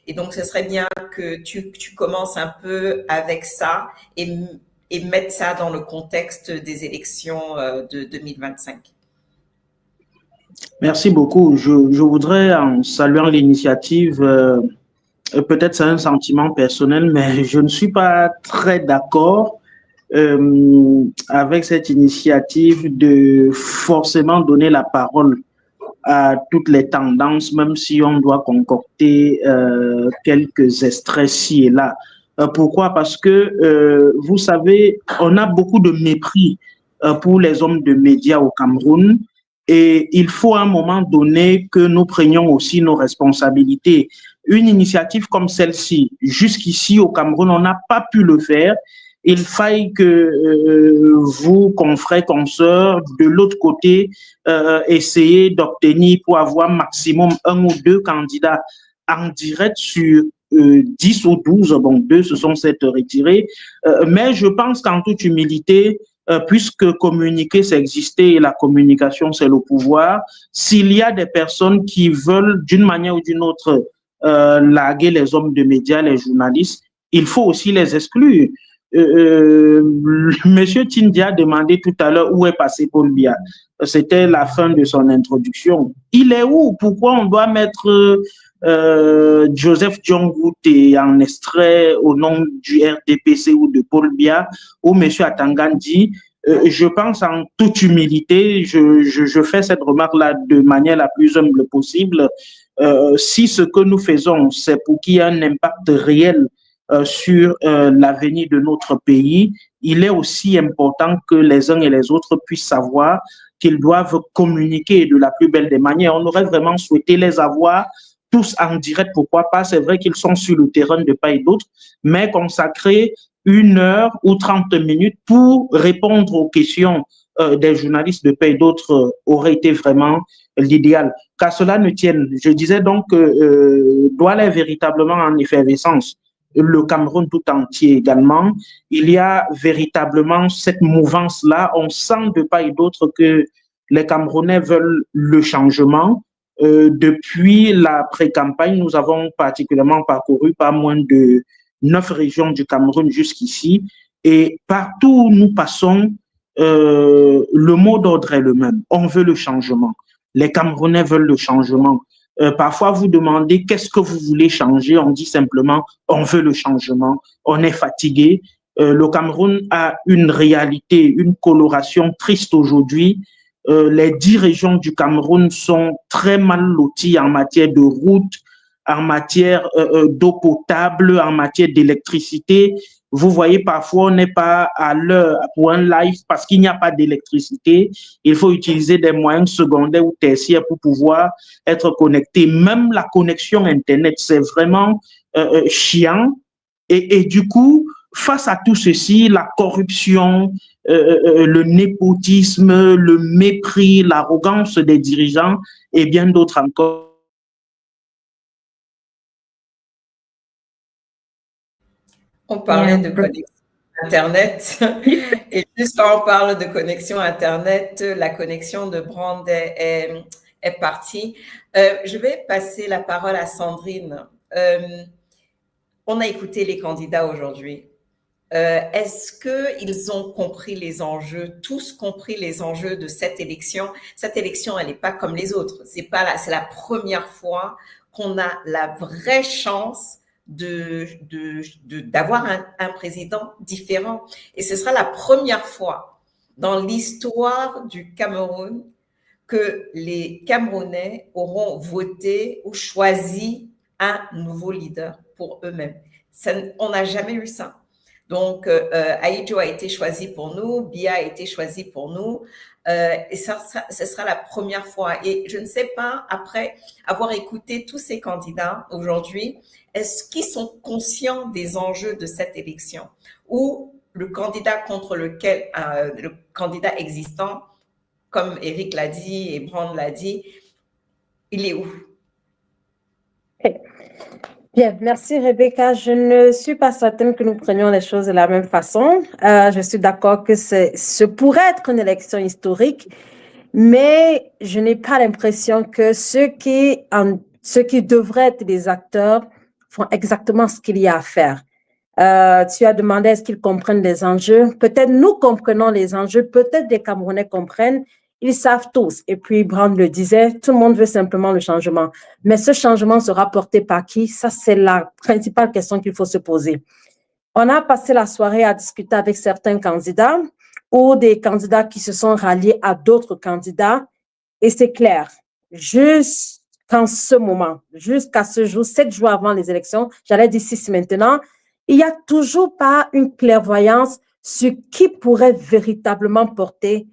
Et donc, ce serait bien que tu commences un peu avec ça et mettre ça dans le contexte des élections de 2025. Merci beaucoup. Je voudrais, en saluant l'initiative, peut-être c'est un sentiment personnel, mais je ne suis pas très d'accord avec cette initiative de forcément donner la parole à toutes les tendances, même si on doit concocter quelques extraits ci et là. Pourquoi? Parce que, vous savez, on a beaucoup de mépris pour les hommes de médias au Cameroun et il faut à un moment donné que nous prenions aussi nos responsabilités. Une initiative comme celle-ci, jusqu'ici au Cameroun, on n'a pas pu le faire. Il faille que vous, confrères, consoeurs, de l'autre côté, essayez d'obtenir pour avoir maximum 1 ou 2 candidats en direct sur 10 ou 12. Bon, 2 se sont retirés. Mais je pense qu'en toute humilité, puisque communiquer, c'est exister et la communication, c'est le pouvoir, s'il y a des personnes qui veulent, d'une manière ou d'une autre, larguer les hommes de médias, les journalistes, il faut aussi les exclure. Monsieur Chinje a demandé tout à l'heure où est passé Paul Biya. C'était la fin de son introduction. Il est où? Pourquoi on doit mettre Joseph Djongout en extrait au nom du RDPC ou de Paul Biya ou monsieur Atangan dit je pense en toute humilité, je fais cette remarque-là de manière la plus humble possible. Si ce que nous faisons, c'est pour qu'il y ait un impact réel sur l'avenir de notre pays, il est aussi important que les uns et les autres puissent savoir qu'ils doivent communiquer de la plus belle des manières. On aurait vraiment souhaité les avoir tous en direct, pourquoi pas? C'est vrai qu'ils sont sur le terrain de part et d'autre, mais consacrer 1 heure ou 30 minutes pour répondre aux questions des journalistes de part et d'autre aurait été vraiment l'idéal. Qu'à cela ne tienne, je disais donc que Douala est véritablement en effervescence. Le Cameroun tout entier également. Il y a véritablement cette mouvance-là. On sent de part et d'autre que les Camerounais veulent le changement. Depuis la pré-campagne, nous avons particulièrement parcouru pas moins de 9 régions du Cameroun jusqu'ici. Et partout où nous passons, le mot d'ordre est le même. On veut le changement. Les Camerounais veulent le changement. Parfois, vous demandez qu'est-ce que vous voulez changer. On dit simplement, on veut le changement. On est fatigué. Le Cameroun a une réalité, une coloration triste aujourd'hui. Les 10 régions du Cameroun sont très mal loties en matière de routes, en matière d'eau potable, en matière d'électricité. Vous voyez, parfois, on n'est pas à l'heure pour un live parce qu'il n'y a pas d'électricité. Il faut utiliser des moyens secondaires ou tertiaires pour pouvoir être connecté. Même la connexion Internet, c'est vraiment chiant. Et du coup, face à tout ceci, la corruption, le népotisme, le mépris, l'arrogance des dirigeants et bien d'autres encore. On parlait de connexion Internet et juste quand on parle de connexion Internet, la connexion de Brand est partie. Je vais passer la parole à Sandrine. On a écouté les candidats aujourd'hui. Est-ce qu'ils ont compris les enjeux, tous compris les enjeux de cette élection? Cette élection, elle n'est pas comme les autres. C'est la première fois qu'on a la vraie chance d'avoir un président différent. Et ce sera la première fois dans l'histoire du Cameroun que les Camerounais auront voté ou choisi un nouveau leader pour eux-mêmes. On n'a jamais eu ça. Donc, Aïdjo a été choisi pour nous, Bia a été choisi pour nous. Et ce sera la première fois. Et je ne sais pas, après avoir écouté tous ces candidats aujourd'hui, est-ce qu'ils sont conscients des enjeux de cette élection? Ou le candidat contre lequel, le candidat existant, comme Eric l'a dit et Brand l'a dit, il est où? Bien, merci Rebecca. Je ne suis pas certaine que nous prenions les choses de la même façon. Je suis d'accord que ce pourrait être une élection historique, mais je n'ai pas l'impression que ceux qui devraient être des acteurs font exactement ce qu'il y a à faire. Tu as demandé est-ce qu'ils comprennent les enjeux. Peut-être nous comprenons les enjeux, peut-être des Camerounais comprennent. Ils savent tous. Et puis, Brand le disait, tout le monde veut simplement le changement. Mais ce changement sera porté par qui? Ça, c'est la principale question qu'il faut se poser. On a passé la soirée à discuter avec certains candidats ou des candidats qui se sont ralliés à d'autres candidats. Et c'est clair, jusqu'en ce moment, jusqu'à ce jour, 7 jours avant les élections, j'allais dire 6 maintenant, il n'y a toujours pas une clairvoyance sur qui pourrait véritablement porter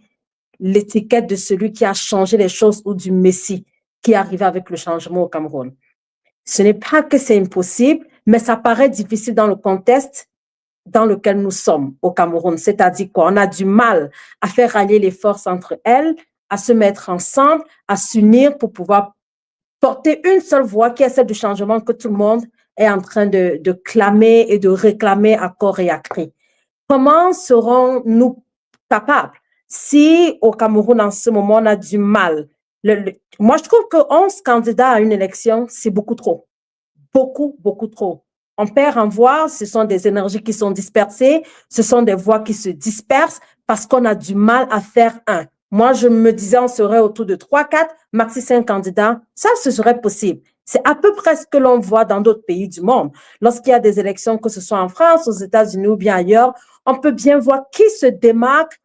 l'étiquette de celui qui a changé les choses ou du Messie qui est arrivé avec le changement au Cameroun. Ce n'est pas que c'est impossible, mais ça paraît difficile dans le contexte dans lequel nous sommes au Cameroun. C'est-à-dire qu'on a du mal à faire rallier les forces entre elles, à se mettre ensemble, à s'unir pour pouvoir porter une seule voix qui est celle du changement que tout le monde est en train de clamer et de réclamer à corps et à cri. Comment serons-nous capables si au Cameroun en ce moment on a du mal? Moi, je trouve que 11 candidats à une élection, c'est beaucoup trop. Beaucoup, beaucoup trop. On perd en voix, ce sont des énergies qui sont dispersées, ce sont des voix qui se dispersent parce qu'on a du mal à faire un. Moi, je me disais, on serait autour de 3, 4, maxi 5 candidats. Ça, ce serait possible. C'est à peu près ce que l'on voit dans d'autres pays du monde. Lorsqu'il y a des élections, que ce soit en France, aux États-Unis ou bien ailleurs, on peut bien voir qui se démarque,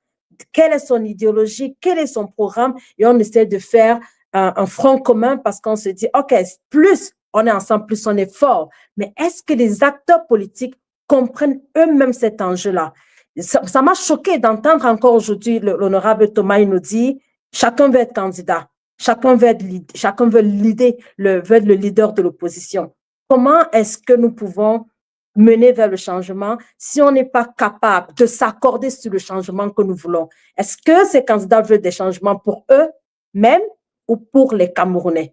quelle est son idéologie, quel est son programme, et on essaie de faire un front commun parce qu'on se dit, OK, plus on est ensemble, plus on est fort. Mais est-ce que les acteurs politiques comprennent eux-mêmes cet enjeu-là? Ça m'a choqué d'entendre encore aujourd'hui l'honorable Tomaino dire chacun veut être candidat, chacun veut être le leader de l'opposition. Comment est-ce que nous pouvons mener vers le changement si on n'est pas capable de s'accorder sur le changement que nous voulons? Est-ce que ces candidats veulent des changements pour eux-mêmes ou pour les Camerounais?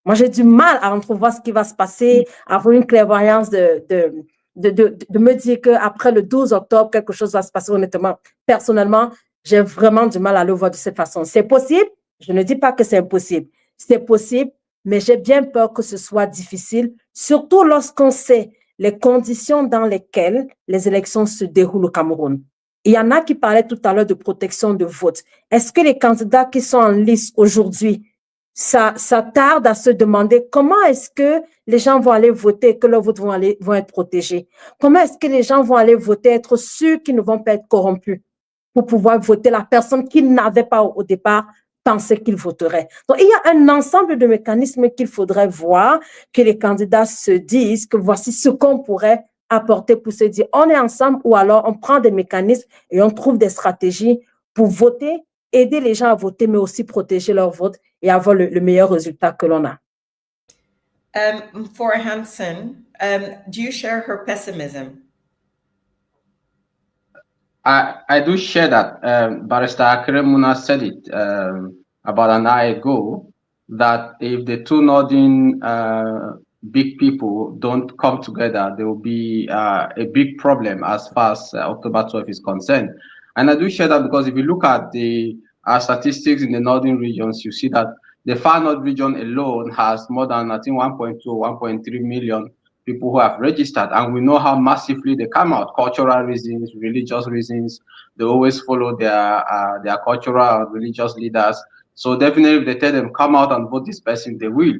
Moi, j'ai du mal à entrevoir ce qui va se passer, à avoir une clairvoyance de me dire qu'après le 12 octobre, quelque chose va se passer. Honnêtement, personnellement, j'ai vraiment du mal à le voir de cette façon. C'est possible, je ne dis pas que c'est impossible. C'est possible, mais j'ai bien peur que ce soit difficile, surtout lorsqu'on sait les conditions dans lesquelles les élections se déroulent au Cameroun. Il y en a qui parlaient tout à l'heure de protection de vote. Est-ce que les candidats qui sont en lice aujourd'hui, ça tarde à se demander comment est-ce que les gens vont aller voter et que leurs votes vont être protégés? Comment est-ce que les gens vont aller voter, être sûrs qu'ils ne vont pas être corrompus pour pouvoir voter la personne qu'ils n'avaient pas au départ pensé qu'ils voteraient? Donc, il y a un ensemble de mécanismes qu'il faudrait voir, que les candidats se disent que voici ce qu'on pourrait apporter pour se dire on est ensemble, ou alors on prend des mécanismes et on trouve des stratégies pour voter, aider les gens à voter, mais aussi protéger leur vote et avoir le meilleur résultat que l'on a. For Hanson, do you share her pessimism? I do share that. Barrister Akeremuna said it about an hour ago, that if the two northern big people don't come together, there will be a big problem as far as October 12 is concerned. And I do share that because if you look at the statistics in the northern regions, you see that the far north region alone has more than, I think, 1.2 or 1.3 million people who have registered. And we know how massively they come out, cultural reasons, religious reasons. They always follow their cultural and religious leaders. So definitely if they tell them, come out and vote this person, they will.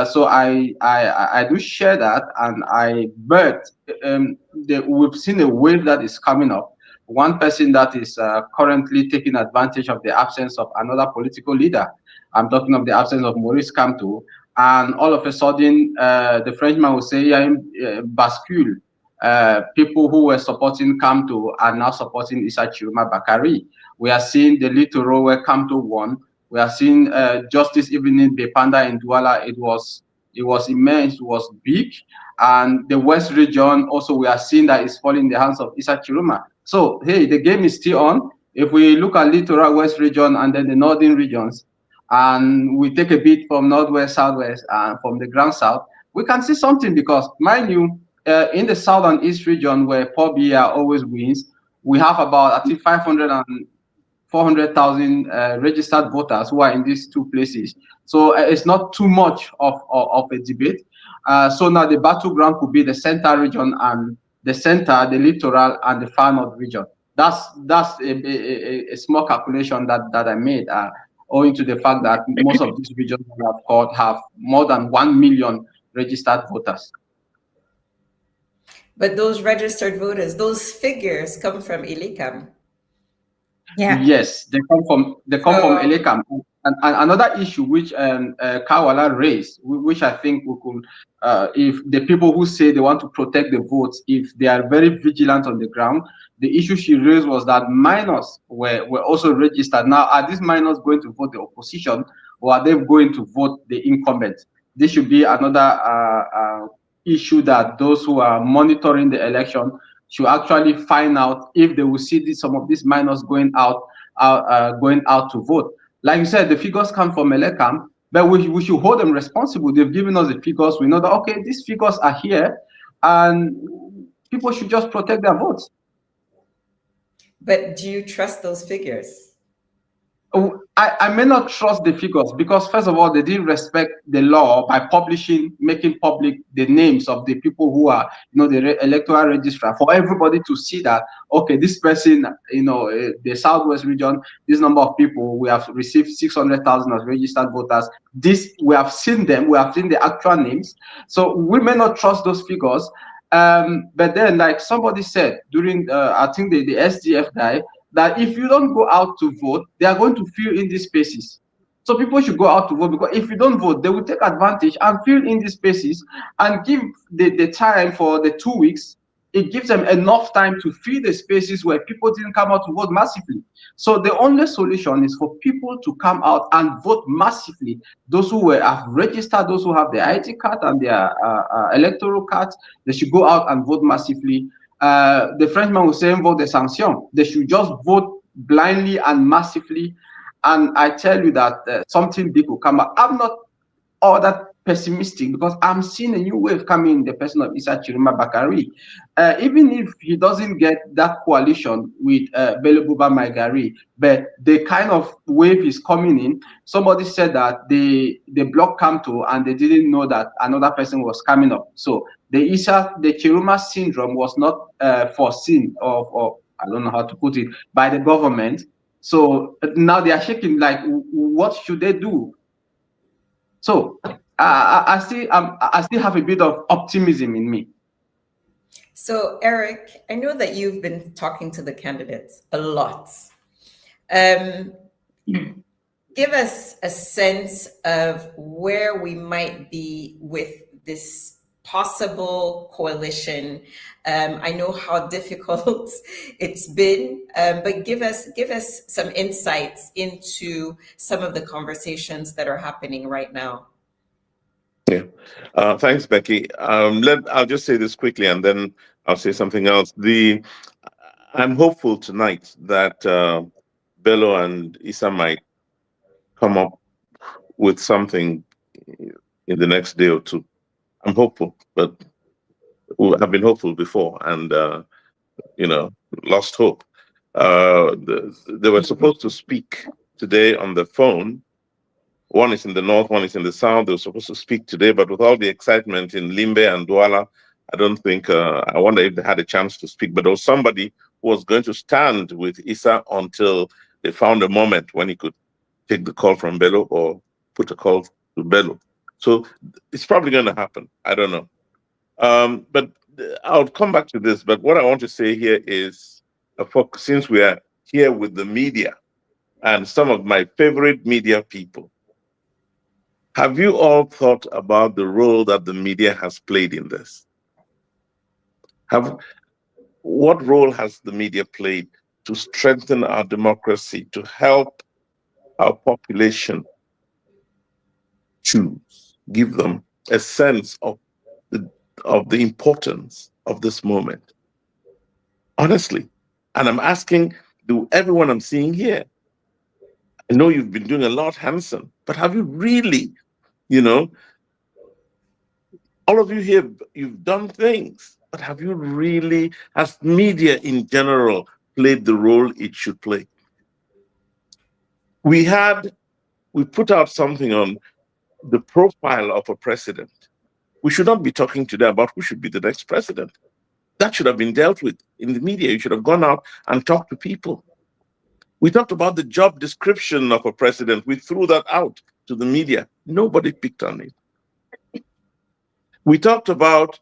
So I do share that, and but we've seen a wave that is coming up. One person that is currently taking advantage of the absence of another political leader. I'm talking of the absence of Maurice Kamto, and all of a sudden, the Frenchman will say, bascule. people who were supporting Kamto are now supporting Issa Chiroma Bakari. We are seeing the littoral where Kamto won. We are seeing justice even in Bepanda in Douala. It was immense, it was big. And the West region also, we are seeing that it's falling in the hands of Issa Chiroma. So, hey, the game is still on. If we look at littoral West region and then the northern regions, and we take a bit from northwest, southwest, and from the ground south, we can see something because, mind you, in the south and east region where Fobi always wins, we have about, I think, 500 and 400,000 registered voters who are in these two places. So it's not too much of a debate. So now the battleground could be the center region and the center, the littoral, and the far north region. That's a small calculation that I made, owing to the fact that most of these regions have more than 1 million registered voters. But those registered voters, those figures come from Ilikam. Yeah. Yes, they come from Elekam. And another issue which Kawala raised, which I think we could, if the people who say they want to protect the votes, if they are very vigilant on the ground, the issue she raised was that minors were also registered. Now, are these minors going to vote the opposition, or are they going to vote the incumbent? This should be another issue that those who are monitoring the election should actually find out if they will see some of these minors going out to vote. Like you said, the figures come from Elekam, but we should hold them responsible. They've given us the figures. We know that, okay, these figures are here, and people should just protect their votes. But do you trust those figures? I may not trust the figures because, first of all, they didn't respect the law by making public the names of the people who are, the electoral registrar, for everybody to see that, okay, this person, the Southwest region, this number of people, we have received 600,000 as registered voters. We have seen them, we have seen the actual names. So we may not trust those figures. But then, like somebody said during, I think the SDF guy, that if you don't go out to vote, they are going to fill in these spaces. So people should go out to vote, because if you don't vote, they will take advantage and fill in these spaces and give the time for the 2 weeks. It gives them enough time to fill the spaces where people didn't come out to vote massively. So the only solution is for people to come out and vote massively. Those who have registered, those who have their ID card and their electoral cards, they should go out and vote massively. The Frenchman was saying vote de sanction. They should just vote blindly and massively. And I tell you that something big will come up. I'm not all that pessimistic because I'm seeing a new wave coming in the person of Issa Chiroma Bakari. Even if he doesn't get that coalition with Bello Buba Maigari, but the kind of wave is coming in. Somebody said that they blocked Kamto and they didn't know that another person was coming up. So the Chiroma syndrome was not foreseen, or I don't know how to put it, by the government. So now they are shaking, like, what should they do? So I still have a bit of optimism in me. So Eric, I know that you've been talking to the candidates a lot. Give us a sense of where we might be with this possible coalition. I know how difficult it's been, but give us some insights into some of the conversations that are happening right now. Yeah, thanks, Becky. I'll just say this quickly, and then I'll say something else. I'm hopeful tonight that Bello and Issa might come up with something in the next day or two. I'm hopeful, but I've been hopeful before, and lost hope. They were supposed to speak today on the phone. One is in the north, one is in the south. They were supposed to speak today, but with all the excitement in Limbe and Douala, I don't think, I wonder if they had a chance to speak. But there was somebody who was going to stand with Issa until they found a moment when he could take the call from Bello or put a call to Bello. So it's probably going to happen. I don't know. But I'll come back to this. But what I want to say here is, since we are here with the media and some of my favorite media people, have you all thought about the role that the media has played in this? What role has the media played to strengthen our democracy, to help our population choose, give them a sense of the importance of this moment? Honestly. And I'm asking everyone I'm seeing here, I know you've been doing a lot, Hanson, but have you really, all of you here, you've done things, but have you really, has media in general played the role it should play? We put out something on the profile of a president. We should not be talking today about who should be the next president. That should have been dealt with in the media. You should have gone out and talked to people. We talked about the job description of a president. We threw that out to the media. Nobody picked on it. We talked about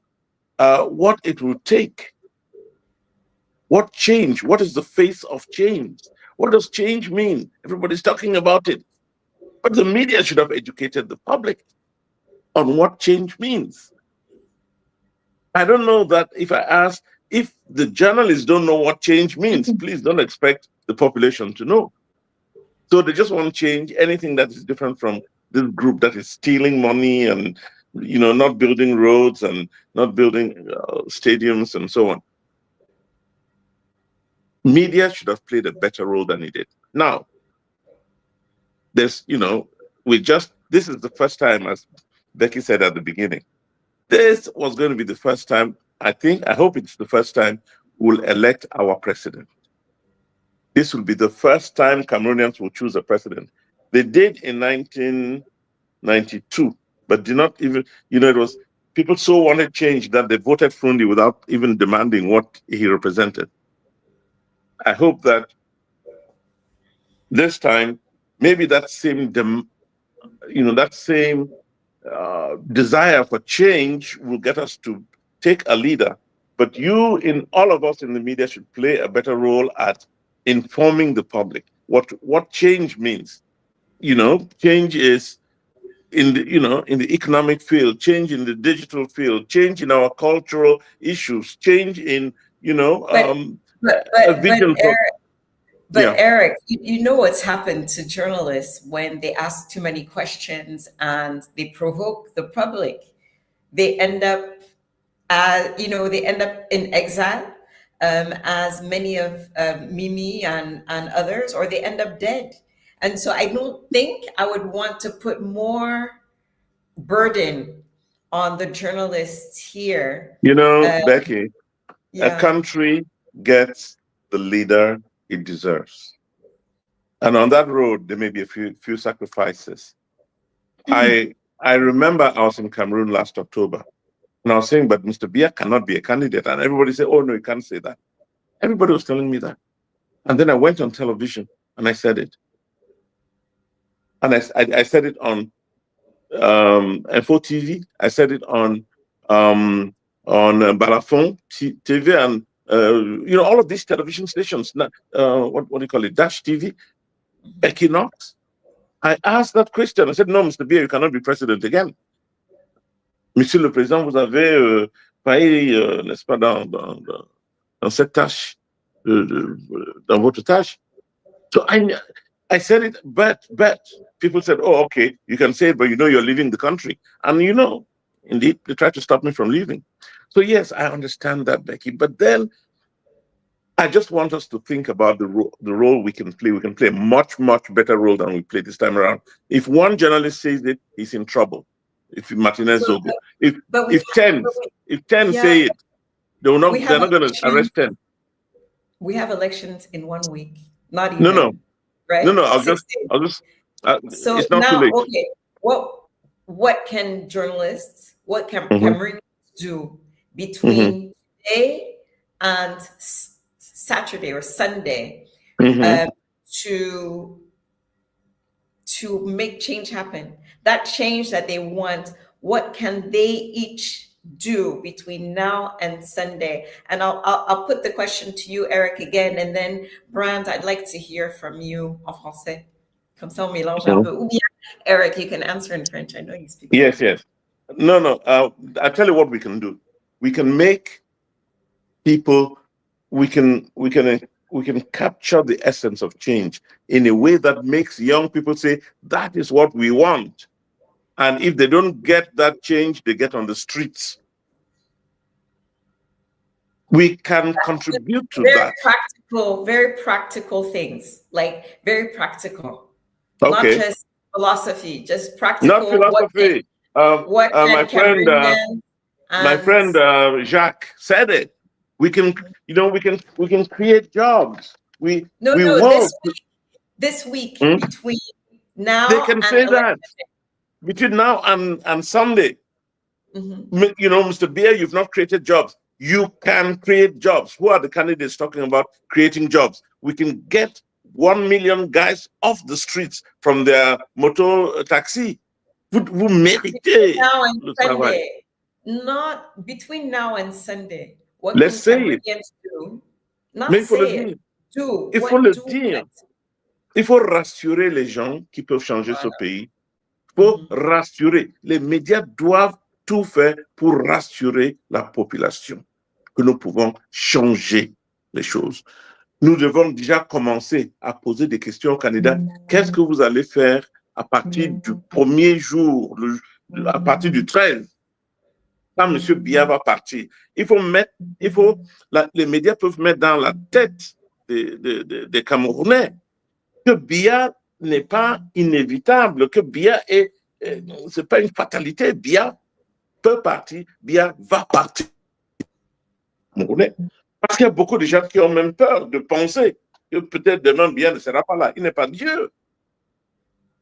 what it would take. What change? What is the face of change? What does change mean? Everybody's talking about it. But the media should have educated the public on what change means. I don't know that if I ask, if the journalists don't know what change means, please don't expect the population to know. So they just want change, anything that is different from this group that is stealing money and not building roads and not building stadiums and so on. Media should have played a better role than it did. Now, this is the first time, as Becky said at the beginning, this was going to be the first time, I hope it's the first time we'll elect our president. This will be the first time Cameroonians will choose a president. They did in 1992, but did not even, it was, people so wanted change that they voted Frundi without even demanding what he represented. I hope that this time, maybe that same, desire for change will get us to take a leader. But all of us in the media should play a better role at informing the public what change means. Change is in the economic field, change in the digital field, change in our cultural issues, change in a vision. Eric, you know what's happened to journalists when they ask too many questions and they provoke the public. They end up, in exile, as many of Mimi and others, or they end up dead. And so I don't think I would want to put more burden on the journalists here. Becky, a country gets the leader it deserves. And on that road, there may be a few sacrifices. I remember I was in Cameroon last October, and I was saying, but Mr. Biya cannot be a candidate. And everybody said, oh, no, you can't say that. Everybody was telling me that. And then I went on television, and I said it. And I said it on Nfor TV. I said it on Balafon TV and all of these television stations. What do you call it? Dash TV, Becky Knox. I asked that question. I said, no, Mr. Biya, you cannot be president again. Monsieur le Président, vous avez failli, n'est-ce pas, dans cette tâche, dans votre tâche. So I said it, but people said, oh, okay, you can say it, but you're leaving the country. And indeed, they tried to stop me from leaving. So yes, I understand that, Becky. But then I just want us to think about the role we can play. We can play a much, much better role than we played this time around. If one journalist says it, he's in trouble. If Martinez Zogo, if 10 say it, they're not going to arrest 10. We have elections in 1 week. Not even. No. Right? No. I'll just. So it's not now, too late. okay. What can journalists, what can Cameroonians do between today and Saturday or Sunday to make change happen? That change that they want, what can they each do between now and Sunday? And I'll put the question to you, Eric, again, and then Brand, I'd like to hear from you en français. Comme ça, on mélange un peu. Ou bien, Eric, you can answer in French. I know you speak. Yes. No. I'll tell you what we can do. We can make people, we can capture the essence of change in a way that makes young people say, that is what we want. And if they don't get that change, they get on the streets. We can contribute to that. Very practical things, like very practical. Okay. Not just philosophy, just practical. Not philosophy. My friend Jacques said it. We can, we can create jobs. This week between now they can and say that between now and Sunday. Mr. Beer, you've not created jobs. You can create jobs. Who are the candidates talking about creating jobs? We can get 1 million guys off the streets from their moto taxi. Vous méritez le travail. Not between now and Sunday. What Let's say it. Do? Not Mais il faut say le dire. it. Do. Il faut le dire. Il faut rassurer les gens qui peuvent changer ce pays. Il faut rassurer. Les médias doivent tout faire pour rassurer la population que nous pouvons changer les choses. Nous devons déjà commencer à poser des questions aux candidats. Qu'est-ce que vous allez faire à partir du premier jour, à partir du 13, quand M. Biya va partir? Les médias peuvent mettre dans la tête des Camerounais que Biya n'est pas inévitable, que Biya c'est pas une fatalité. Biya peut partir, Biya va partir. Parce qu'il y a beaucoup de gens qui ont même peur de penser que peut-être demain Biya ne sera pas là. Il n'est pas Dieu.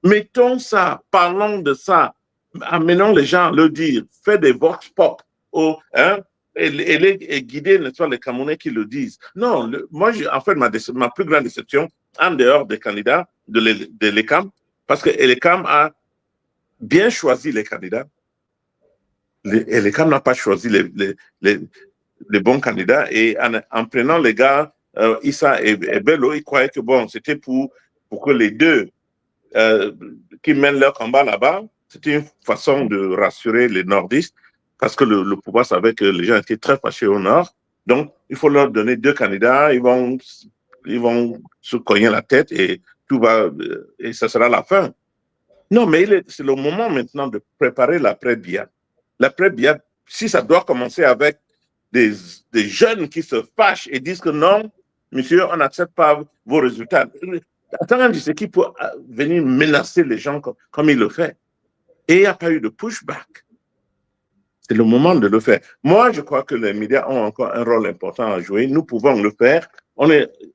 Mettons ça, parlons de ça, amenons les gens à le dire, faites des vox pop, et guider les Camerounais qui le disent. Non, moi, en fait, ma plus grande déception, en dehors des candidats de l'ECAM, parce que l'ECAM a bien choisi les candidats. L'ECAM n'a pas choisi les bons candidats, et en prenant les gars, Issa et Bello, ils croyaient que bon, c'était pour que les deux qui mènent leur combat là-bas, c'était une façon de rassurer les nordistes, parce que le pouvoir savait que les gens étaient très fâchés au nord. Donc, il faut leur donner 2 candidats, ils vont se cogner la tête et et ça sera la fin. Non, mais c'est le moment maintenant de préparer l'après-Biya. L'après-Biya, si ça doit commencer avec des jeunes qui se fâchent et disent que non, monsieur, on n'accepte pas vos résultats. Attends, c'est qui peut venir menacer les gens comme il le fait. Et il n'y a pas eu de pushback. C'est le moment de le faire. Moi, je crois que les médias ont encore un rôle important à jouer. Nous pouvons le faire.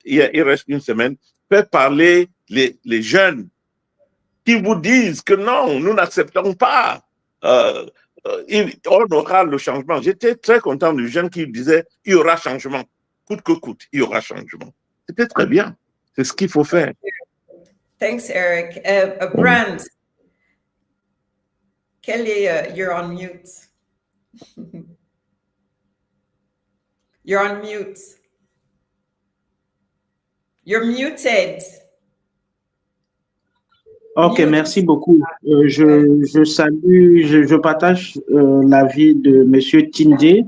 Il reste une semaine. Faire parler les jeunes qui vous disent que non, nous n'acceptons pas. On aura le changement. J'étais très content du jeune qui disait il y aura changement. Coûte que coûte, il y aura changement. C'était très bien. C'est ce qu'il faut faire. Thanks, Eric. Brand, you're on mute. You're on mute. You're muted. Ok, merci beaucoup. Je salue, je partage l'avis de M. Chinje.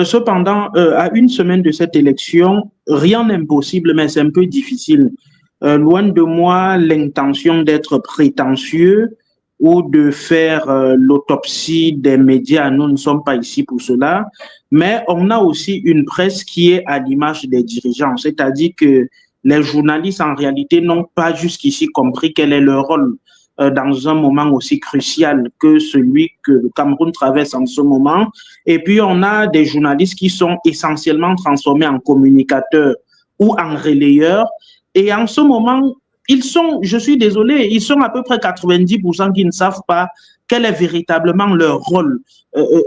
Cependant, à une semaine de cette élection, rien n'est impossible, mais c'est un peu difficile. Loin de moi l'intention d'être prétentieux ou de faire l'autopsie des médias. Nous ne sommes pas ici pour cela. Mais on a aussi une presse qui est à l'image des dirigeants, c'est-à-dire que les journalistes, en réalité, n'ont pas jusqu'ici compris quel est leur rôle dans un moment aussi crucial que celui que le Cameroun traverse en ce moment. Et puis, on a des journalistes qui sont essentiellement transformés en communicateurs ou en relayeurs. Et en ce moment, ils sont, je suis désolé, ils sont à peu près 90% qui ne savent pas quel est véritablement leur rôle.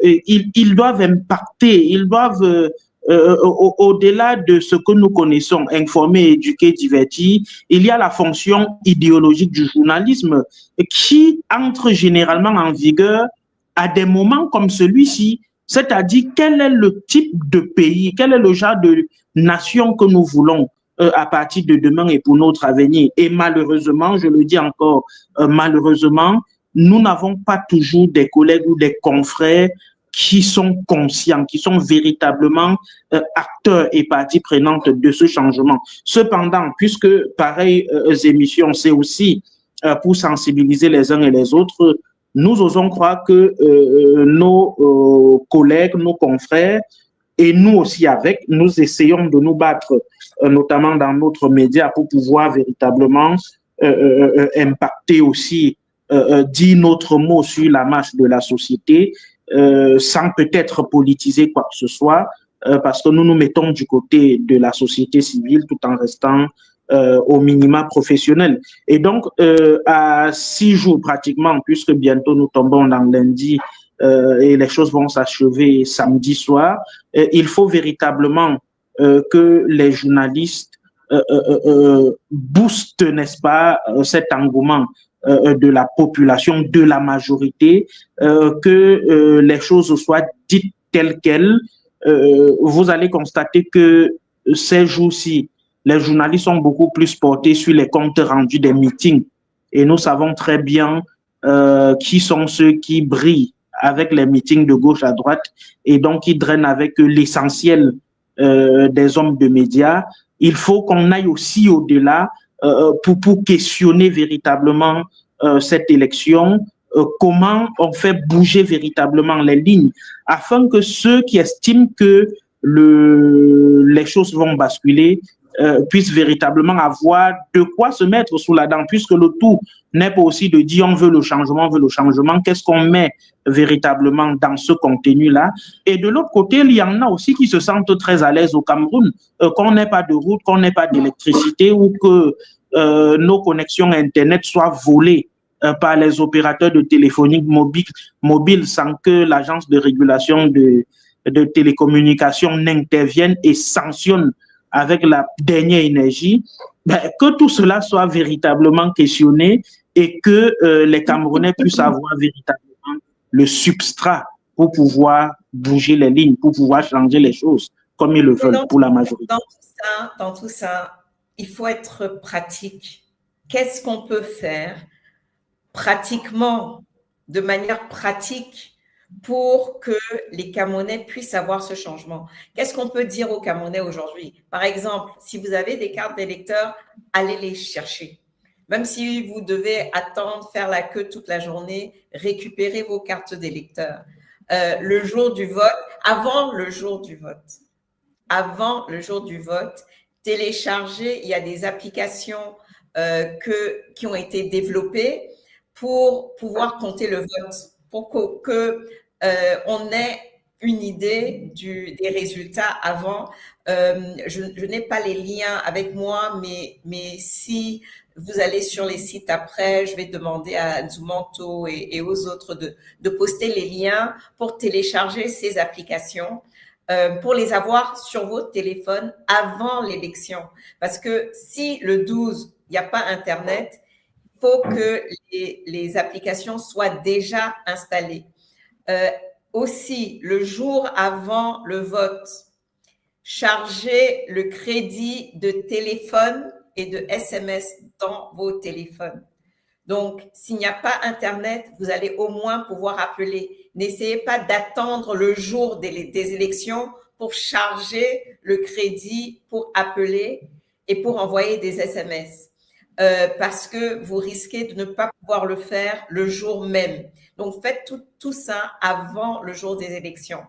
Ils doivent impacter, ils doivent... au-delà de ce que nous connaissons, informer, éduquer, divertir, il y a la fonction idéologique du journalisme qui entre généralement en vigueur à des moments comme celui-ci, c'est-à-dire quel est le type de pays, quel est le genre de nation que nous voulons à partir de demain et pour notre avenir. Et malheureusement, je le dis encore, malheureusement, nous n'avons pas toujours des collègues ou des confrères qui sont conscients, qui sont véritablement acteurs et parties prenantes de ce changement. Cependant, puisque pareilles émissions, c'est aussi pour sensibiliser les uns et les autres, nous osons croire que nos collègues, nos confrères, et nous aussi avec, nous essayons de nous battre, notamment dans notre média, pour pouvoir véritablement impacter aussi, dire notre mot sur la masse de la société, sans peut-être politiser quoi que ce soit, parce que nous nous mettons du côté de la société civile tout en restant au minima professionnel. Et donc, à 6 jours pratiquement, puisque bientôt nous tombons dans lundi et les choses vont s'achever samedi soir, il faut véritablement que les journalistes boostent, n'est-ce pas, cet engouement de la population, de la majorité, que les choses soient dites telles quelles. Vous allez constater que ces jours-ci, les journalistes sont beaucoup plus portés sur les comptes rendus des meetings. Et nous savons très bien qui sont ceux qui brillent avec les meetings de gauche à droite et donc qui drainent avec l'essentiel des hommes de médias. Il faut qu'on aille aussi au-delà pour questionner véritablement cette élection, comment on fait bouger véritablement les lignes afin que ceux qui estiment que les choses vont basculer puissent véritablement avoir de quoi se mettre sous la dent, puisque le tout n'est pas aussi de dire on veut le changement, qu'est-ce qu'on met véritablement dans ce contenu-là. Et de l'autre côté, il y en a aussi qui se sentent très à l'aise au Cameroun, qu'on n'ait pas de route, qu'on n'ait pas d'électricité ou que nos connexions Internet soient volées par les opérateurs de téléphonie mobile sans que l'agence de régulation de télécommunications n'intervienne et sanctionne avec la dernière énergie, que tout cela soit véritablement questionné et que les Camerounais puissent avoir véritablement le substrat pour pouvoir bouger les lignes, pour pouvoir changer les choses comme ils le veulent pour la majorité. Dans tout ça, il faut être pratique. Qu'est-ce qu'on peut faire pratiquement, de manière pratique, pour que les Camerounais puissent avoir ce changement? Qu'est-ce qu'on peut dire aux Camerounais aujourd'hui? Par exemple, si vous avez des cartes d'électeurs, allez les chercher. Même si vous devez attendre, faire la queue toute la journée, récupérez vos cartes d'électeurs. Le jour du vote, avant le jour du vote, téléchargez, il y a des applications qui ont été développées pour pouvoir compter le vote, pour qu'on ait une idée des résultats avant. Je n'ai pas les liens avec moi, mais si vous allez sur les sites après, je vais demander à Manto et aux autres de poster les liens pour télécharger ces applications, pour les avoir sur votre téléphone avant l'élection. Parce que si le 12, il n'y a pas Internet, il faut que les applications soient déjà installées. Aussi, le jour avant le vote, chargez le crédit de téléphone et de SMS dans vos téléphones. Donc, s'il n'y a pas Internet, vous allez au moins pouvoir appeler. N'essayez pas d'attendre le jour des élections pour charger le crédit, pour appeler et pour envoyer des SMS. Parce que vous risquez de ne pas pouvoir le faire le jour même. Donc, faites tout ça avant le jour des élections.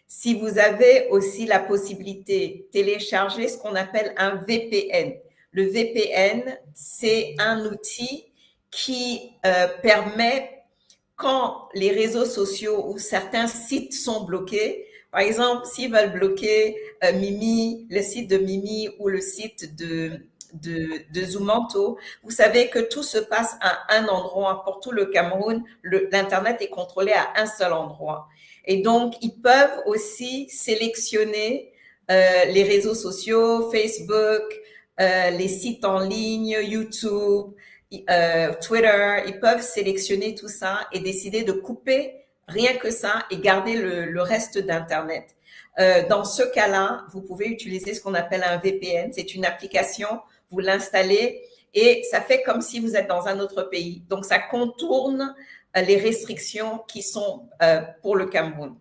Si vous avez aussi la possibilité, télécharger ce qu'on appelle un VPN. Le VPN, c'est un outil qui permet, quand les réseaux sociaux ou certains sites sont bloqués, par exemple, s'ils veulent bloquer Mimi, le site de Mimi ou le site de Manto, vous savez que tout se passe à un endroit. Pour tout le Cameroun, l'Internet est contrôlé à un seul endroit. Et donc, ils peuvent aussi sélectionner les réseaux sociaux, Facebook, les sites en ligne, YouTube, Twitter. Ils peuvent sélectionner tout ça et décider de couper rien que ça et garder le reste d'Internet. Dans ce cas-là, vous pouvez utiliser ce qu'on appelle un VPN. C'est une application, vous l'installez et ça fait comme si vous êtes dans un autre pays. Donc, ça contourne les restrictions qui sont pour le Cameroun.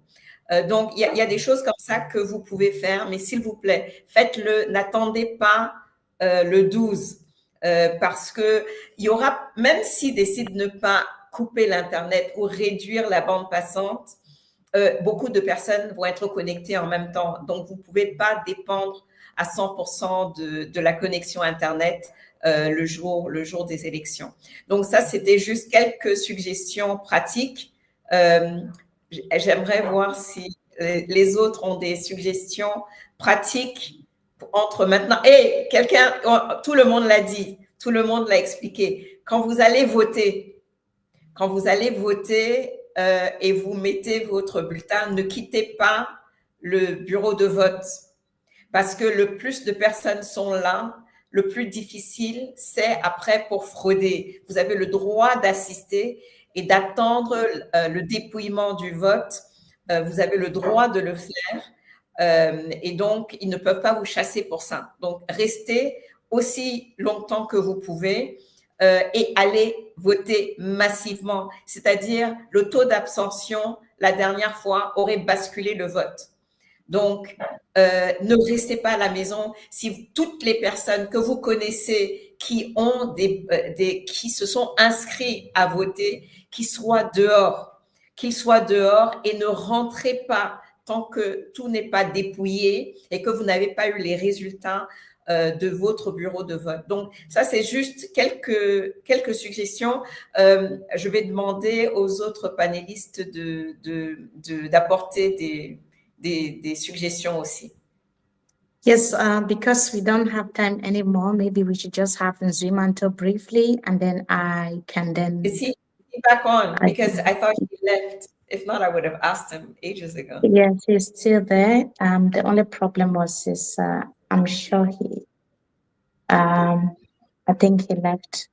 Donc, il y a des choses comme ça que vous pouvez faire, mais s'il vous plaît, faites-le, n'attendez pas le 12, parce qu'il y aura, même s'ils décident de ne pas couper l'Internet ou réduire la bande passante, beaucoup de personnes vont être connectées en même temps. Donc, vous ne pouvez pas dépendre à 100% de la connexion Internet le jour des élections. Donc, ça, c'était juste quelques suggestions pratiques. J'aimerais voir si les autres ont des suggestions pratiques entre maintenant. Et quelqu'un, tout le monde l'a dit, tout le monde l'a expliqué. Quand vous allez voter et vous mettez votre bulletin, ne quittez pas le bureau de vote, parce que le plus de personnes sont là, le plus difficile, c'est après pour frauder. Vous avez le droit d'assister et d'attendre le dépouillement du vote. Vous avez le droit de le faire. Et donc, ils ne peuvent pas vous chasser pour ça. Donc, restez aussi longtemps que vous pouvez et allez voter massivement. C'est-à-dire, le taux d'abstention, la dernière fois, aurait basculé le vote. Donc, ne restez pas à la maison. Si toutes les personnes que vous connaissez qui ont qui se sont inscrits à voter, qu'ils soient dehors et ne rentrez pas tant que tout n'est pas dépouillé et que vous n'avez pas eu les résultats de votre bureau de vote. Donc, ça, c'est juste quelques suggestions. Je vais demander aux autres panélistes d'apporter des suggestions aussi. Yes, because we don't have time anymore, maybe we should just have Nzui Manto briefly, and then I can then... Is he back on? Because I thought he left. If not, I would have asked him ages ago. Yes, he's still there. The only problem was I'm sure I think he left.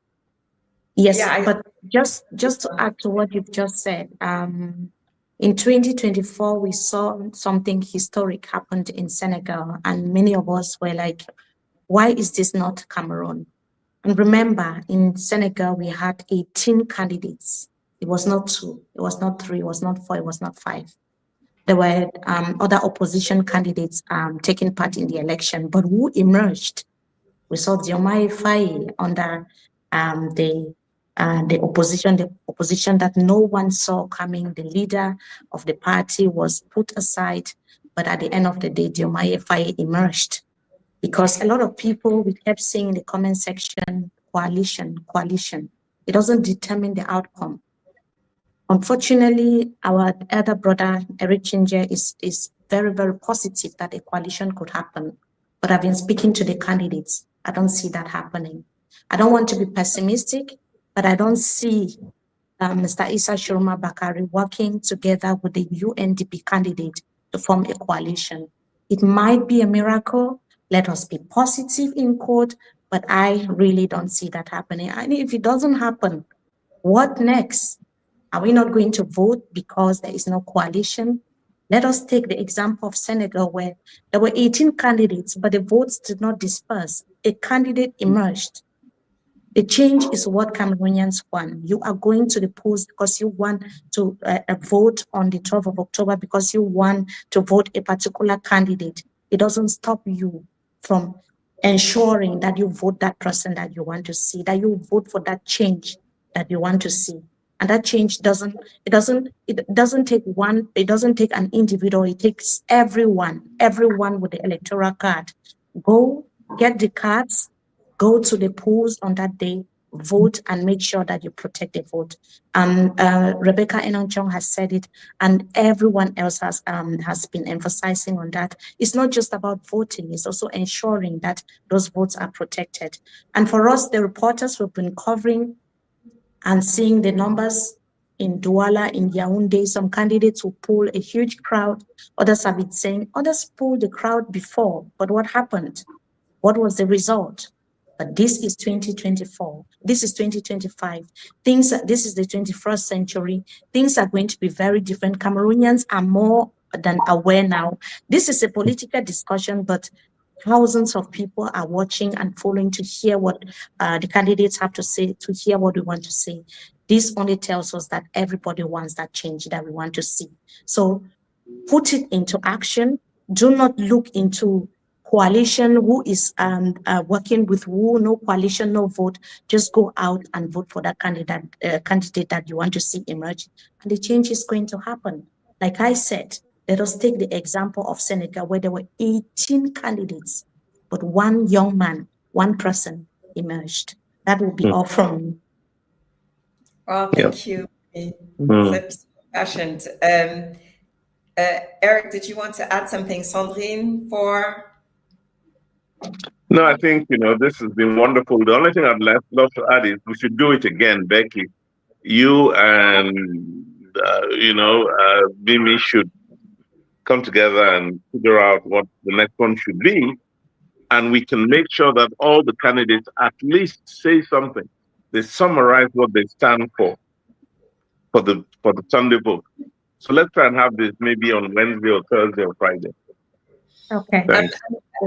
Yes, yeah, but just to add to what you've just said, in 2024, we saw something historic happened in Senegal, and many of us were like, why is this not Cameroon? And remember, in Senegal, we had 18 candidates. It was not 2, it was not 3, it was not 4, it was not 5. There were other opposition candidates taking part in the election, but who emerged? We saw Diomaye Faye under the opposition that no one saw coming. The leader of the party was put aside, but at the end of the day, Diomaye Faye emerged. Because a lot of people, we kept seeing in the comment section, coalition. It doesn't determine the outcome. Unfortunately, our elder brother, Eric Chinje, is very, very positive that a coalition could happen. But I've been speaking to the candidates. I don't see that happening. I don't want to be pessimistic, but I don't see Mr. Issa Shiroma Bakari working together with the UNDP candidate to form a coalition. It might be a miracle. Let us be positive in court, but I really don't see that happening. And if it doesn't happen, what next? Are we not going to vote because there is no coalition? Let us take the example of Senegal, where there were 18 candidates, but the votes did not disperse. A candidate emerged. The change is what Cameroonians want. You are going to the polls because you want to vote on the 12th of October because you want to vote a particular candidate. It doesn't stop you from ensuring that you vote that person that you want to see, that you vote for that change that you want to see. And that change doesn't take an individual, it takes everyone with the electoral card. Go get the cards, go to the polls on that day, vote, and make sure that you protect the vote. Rebecca Enonchong has said it, and everyone else has been emphasizing on that. It's not just about voting, it's also ensuring that those votes are protected. And for us, the reporters who have been covering and seeing the numbers in Douala, in Yaoundé, some candidates will pull a huge crowd. Others have been saying, others pulled the crowd before, but what happened? What was the result? But this is 2024. This is 2025. This is the 21st century. Things are going to be very different. Cameroonians are more than aware now. This is a political discussion, but thousands of people are watching and following to hear what the candidates have to say, to hear what we want to say. This only tells us that everybody wants that change that we want to see. So put it into action. Do not look into coalition, who is working with who, no coalition, no vote. Just go out and vote for that candidate that you want to see emerge. And the change is going to happen. Like I said, let us take the example of Senegal, where there were 18 candidates, but one young man, one person emerged. That will be all from me. Well, thank you. So passionate. Eric, did you want to add something? Sandrine, for? No, I think, this has been wonderful. The only thing I'd love to add is we should do it again, Becky. You and, Bimi should come together and figure out what the next one should be. And we can make sure that all the candidates at least say something. They summarize what they stand for the Sunday vote. So let's try and have this maybe on Wednesday or Thursday or Friday. Okay.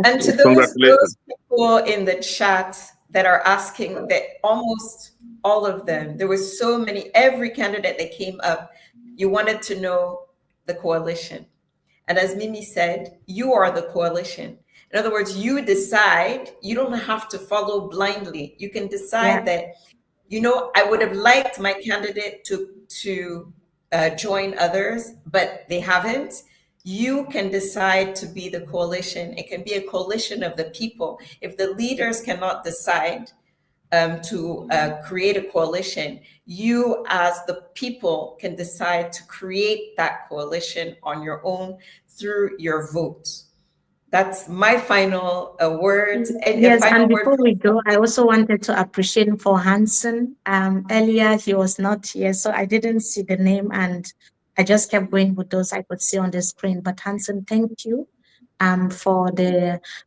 And to those people in the chat that are asking, that almost all of them, there were so many, every candidate that came up, you wanted to know the coalition. And as Mimi said, you are the coalition. In other words, you decide, you don't have to follow blindly. You can decide that, I would have liked my candidate to join others, but they haven't. You can decide to be the coalition. It can be a coalition of the people. If the leaders cannot decide to create a coalition, you as the people can decide to create that coalition on your own through your vote. That's my final word. Yes, and before we go, I also wanted to appreciate for Hanson. Earlier, he was not here, so I didn't see the name, and I just kept going with those I could see on the screen. But Hanson, thank you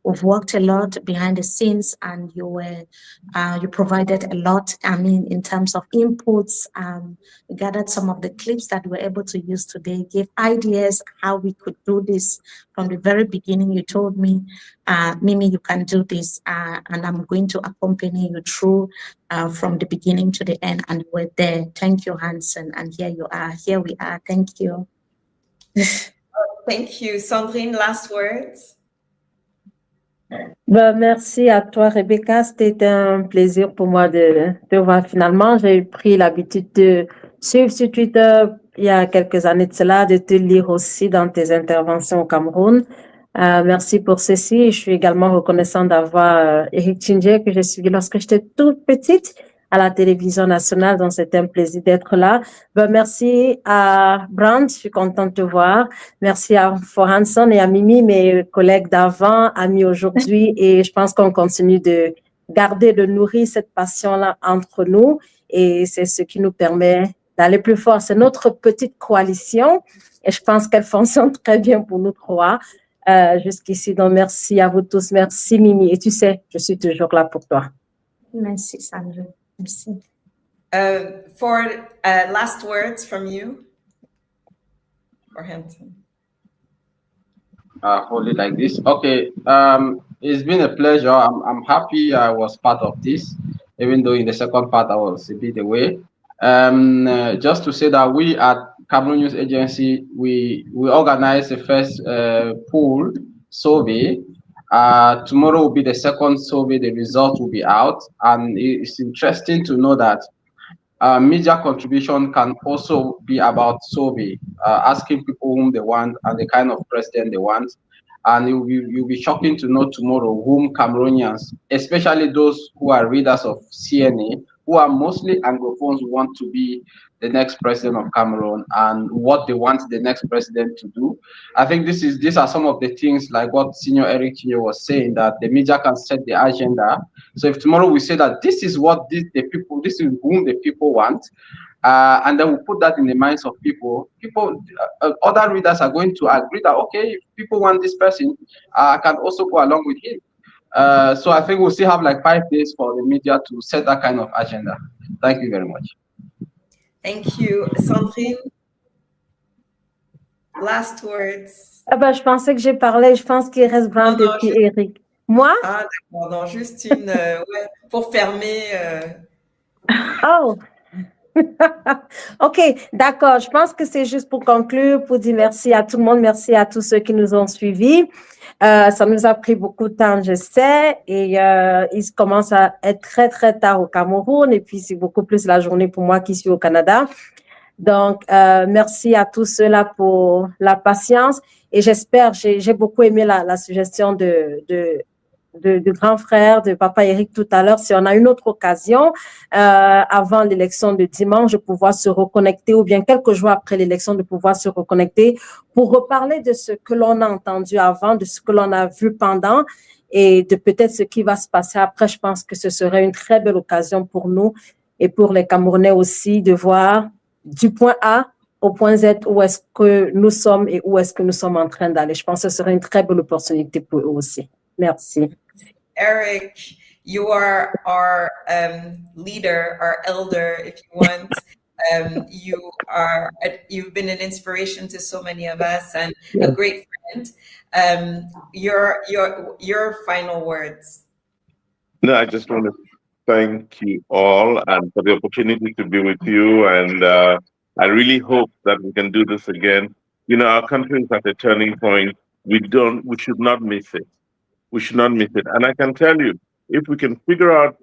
we've worked a lot behind the scenes, and you provided a lot, in terms of inputs. We gathered some of the clips that we were able to use today, gave ideas how we could do this from the very beginning. You told me, Mimi, you can do this, and I'm going to accompany you through from the beginning to the end, and we're there. Thank you, Hanson, and here you are. Here we are. Thank you. Thank you. Sandrine, last words. Merci à toi, Rebecca. C'était un plaisir pour moi de te voir finalement. J'ai pris l'habitude de suivre sur Twitter il y a quelques années de cela, de te lire aussi dans tes interventions au Cameroun. Merci pour ceci. Je suis également reconnaissante d'avoir Eric Chinje, que j'ai suivi lorsque j'étais toute petite à la télévision nationale, donc c'était un plaisir d'être là. Merci à Brand, je suis contente de te voir. Merci à Hanson et à Mimi, mes collègues d'avant, amis aujourd'hui, et je pense qu'on continue de garder, de nourrir cette passion-là entre nous, et c'est ce qui nous permet d'aller plus fort. C'est notre petite coalition, et je pense qu'elle fonctionne très bien pour nous trois jusqu'ici. Donc merci à vous tous, merci Mimi, et tu sais, je suis toujours là pour toi. Merci Sandrine. For last words from you, or Hanson. Hold it like this. Okay. It's been a pleasure. I'm happy I was part of this, even though in the second part I was a bit away. Just to say that we at Cameroon News Agency, we organized the first pool survey. Tomorrow will be the second survey. The result will be out, and it's interesting to know that media contribution can also be about survey, asking people whom they want and the kind of president they want. And you'll be shocking to know tomorrow whom Cameroonians, especially those who are readers of CNA, who are mostly Anglophones, want to be the next president of Cameroon and what they want the next president to do. I think these are some of the things like what Senior Eric Chinje was saying, that the media can set the agenda. So if tomorrow we say that this is what this is whom the people want, and then we put that in the minds of people, other readers are going to agree that, okay, if people want this person, I can also go along with him. So I think we'll still have like 5 days for the media to set that kind of agenda. Thank you very much. Thank you. Sandrine, last words. Je pensais que j'ai parlé, je pense qu'il reste Brand et puis Eric. Moi? Ah, d'accord, non, juste une, pour fermer. Oh, OK, d'accord. Je pense que c'est juste pour conclure, pour dire merci à tout le monde, merci à tous ceux qui nous ont suivis. Ça nous a pris beaucoup de temps, je sais, et il commence à être très, très tard au Cameroun, et puis c'est beaucoup plus la journée pour moi qui suis au Canada. Donc, merci à tous ceux-là pour la patience, et j'espère, j'ai beaucoup aimé la suggestion de grand frère, de papa Eric tout à l'heure, si on a une autre occasion avant l'élection de dimanche de pouvoir se reconnecter ou bien quelques jours après l'élection de pouvoir se reconnecter pour reparler de ce que l'on a entendu avant, de ce que l'on a vu pendant et de peut-être ce qui va se passer après. Je pense que ce serait une très belle occasion pour nous et pour les Camerounais aussi de voir du point A au point Z où est-ce que nous sommes et où est-ce que nous sommes en train d'aller. Je pense que ce serait une très belle opportunité pour eux aussi. Merci. Eric, you are our leader, our elder, if you want. You've been an inspiration to so many of us and a great friend. Your final words. No, I just want to thank you all and for the opportunity to be with you. And I really hope that we can do this again. You know, our country is at a turning point. We should not miss it. We should not miss it. And I can tell you, if we can figure out,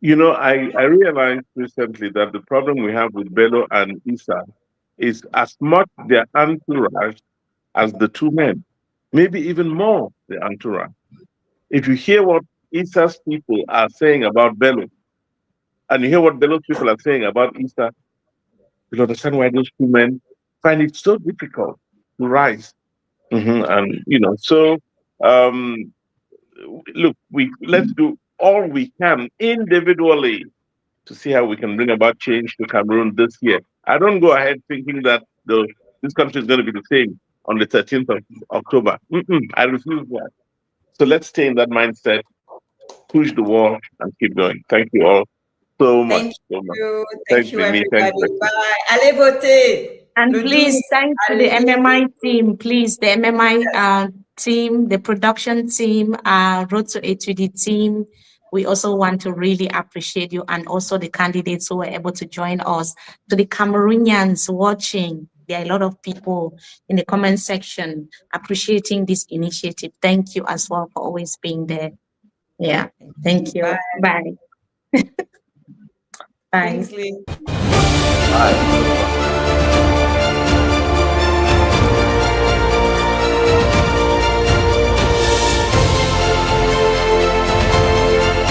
you know, I realized recently that the problem we have with Bello and Issa is as much their entourage as the two men, maybe even more the entourage. If you hear what Issa's people are saying about Bello, and you hear what Bello's people are saying about Issa, you'll understand why those two men find it so difficult to rise. And, you know, so look, let's do all we can individually to see how we can bring about change to Cameroon this year. I don't go ahead thinking that this country is going to be the same on the 13th of October. I refuse that. So let's stay in that mindset, push the wall, and keep going. Thank you all so much. Thank you, everybody. Bye. Allez voter. And please, thanks to the MMI team, please, the MMI team, the production team, Road to Etoudi team. We also want to really appreciate you and also the candidates who were able to join us. To the Cameroonians watching, there are a lot of people in the comment section appreciating this initiative. Thank you as well for always being there. Yeah, thank you. Bye. Bye. Bye.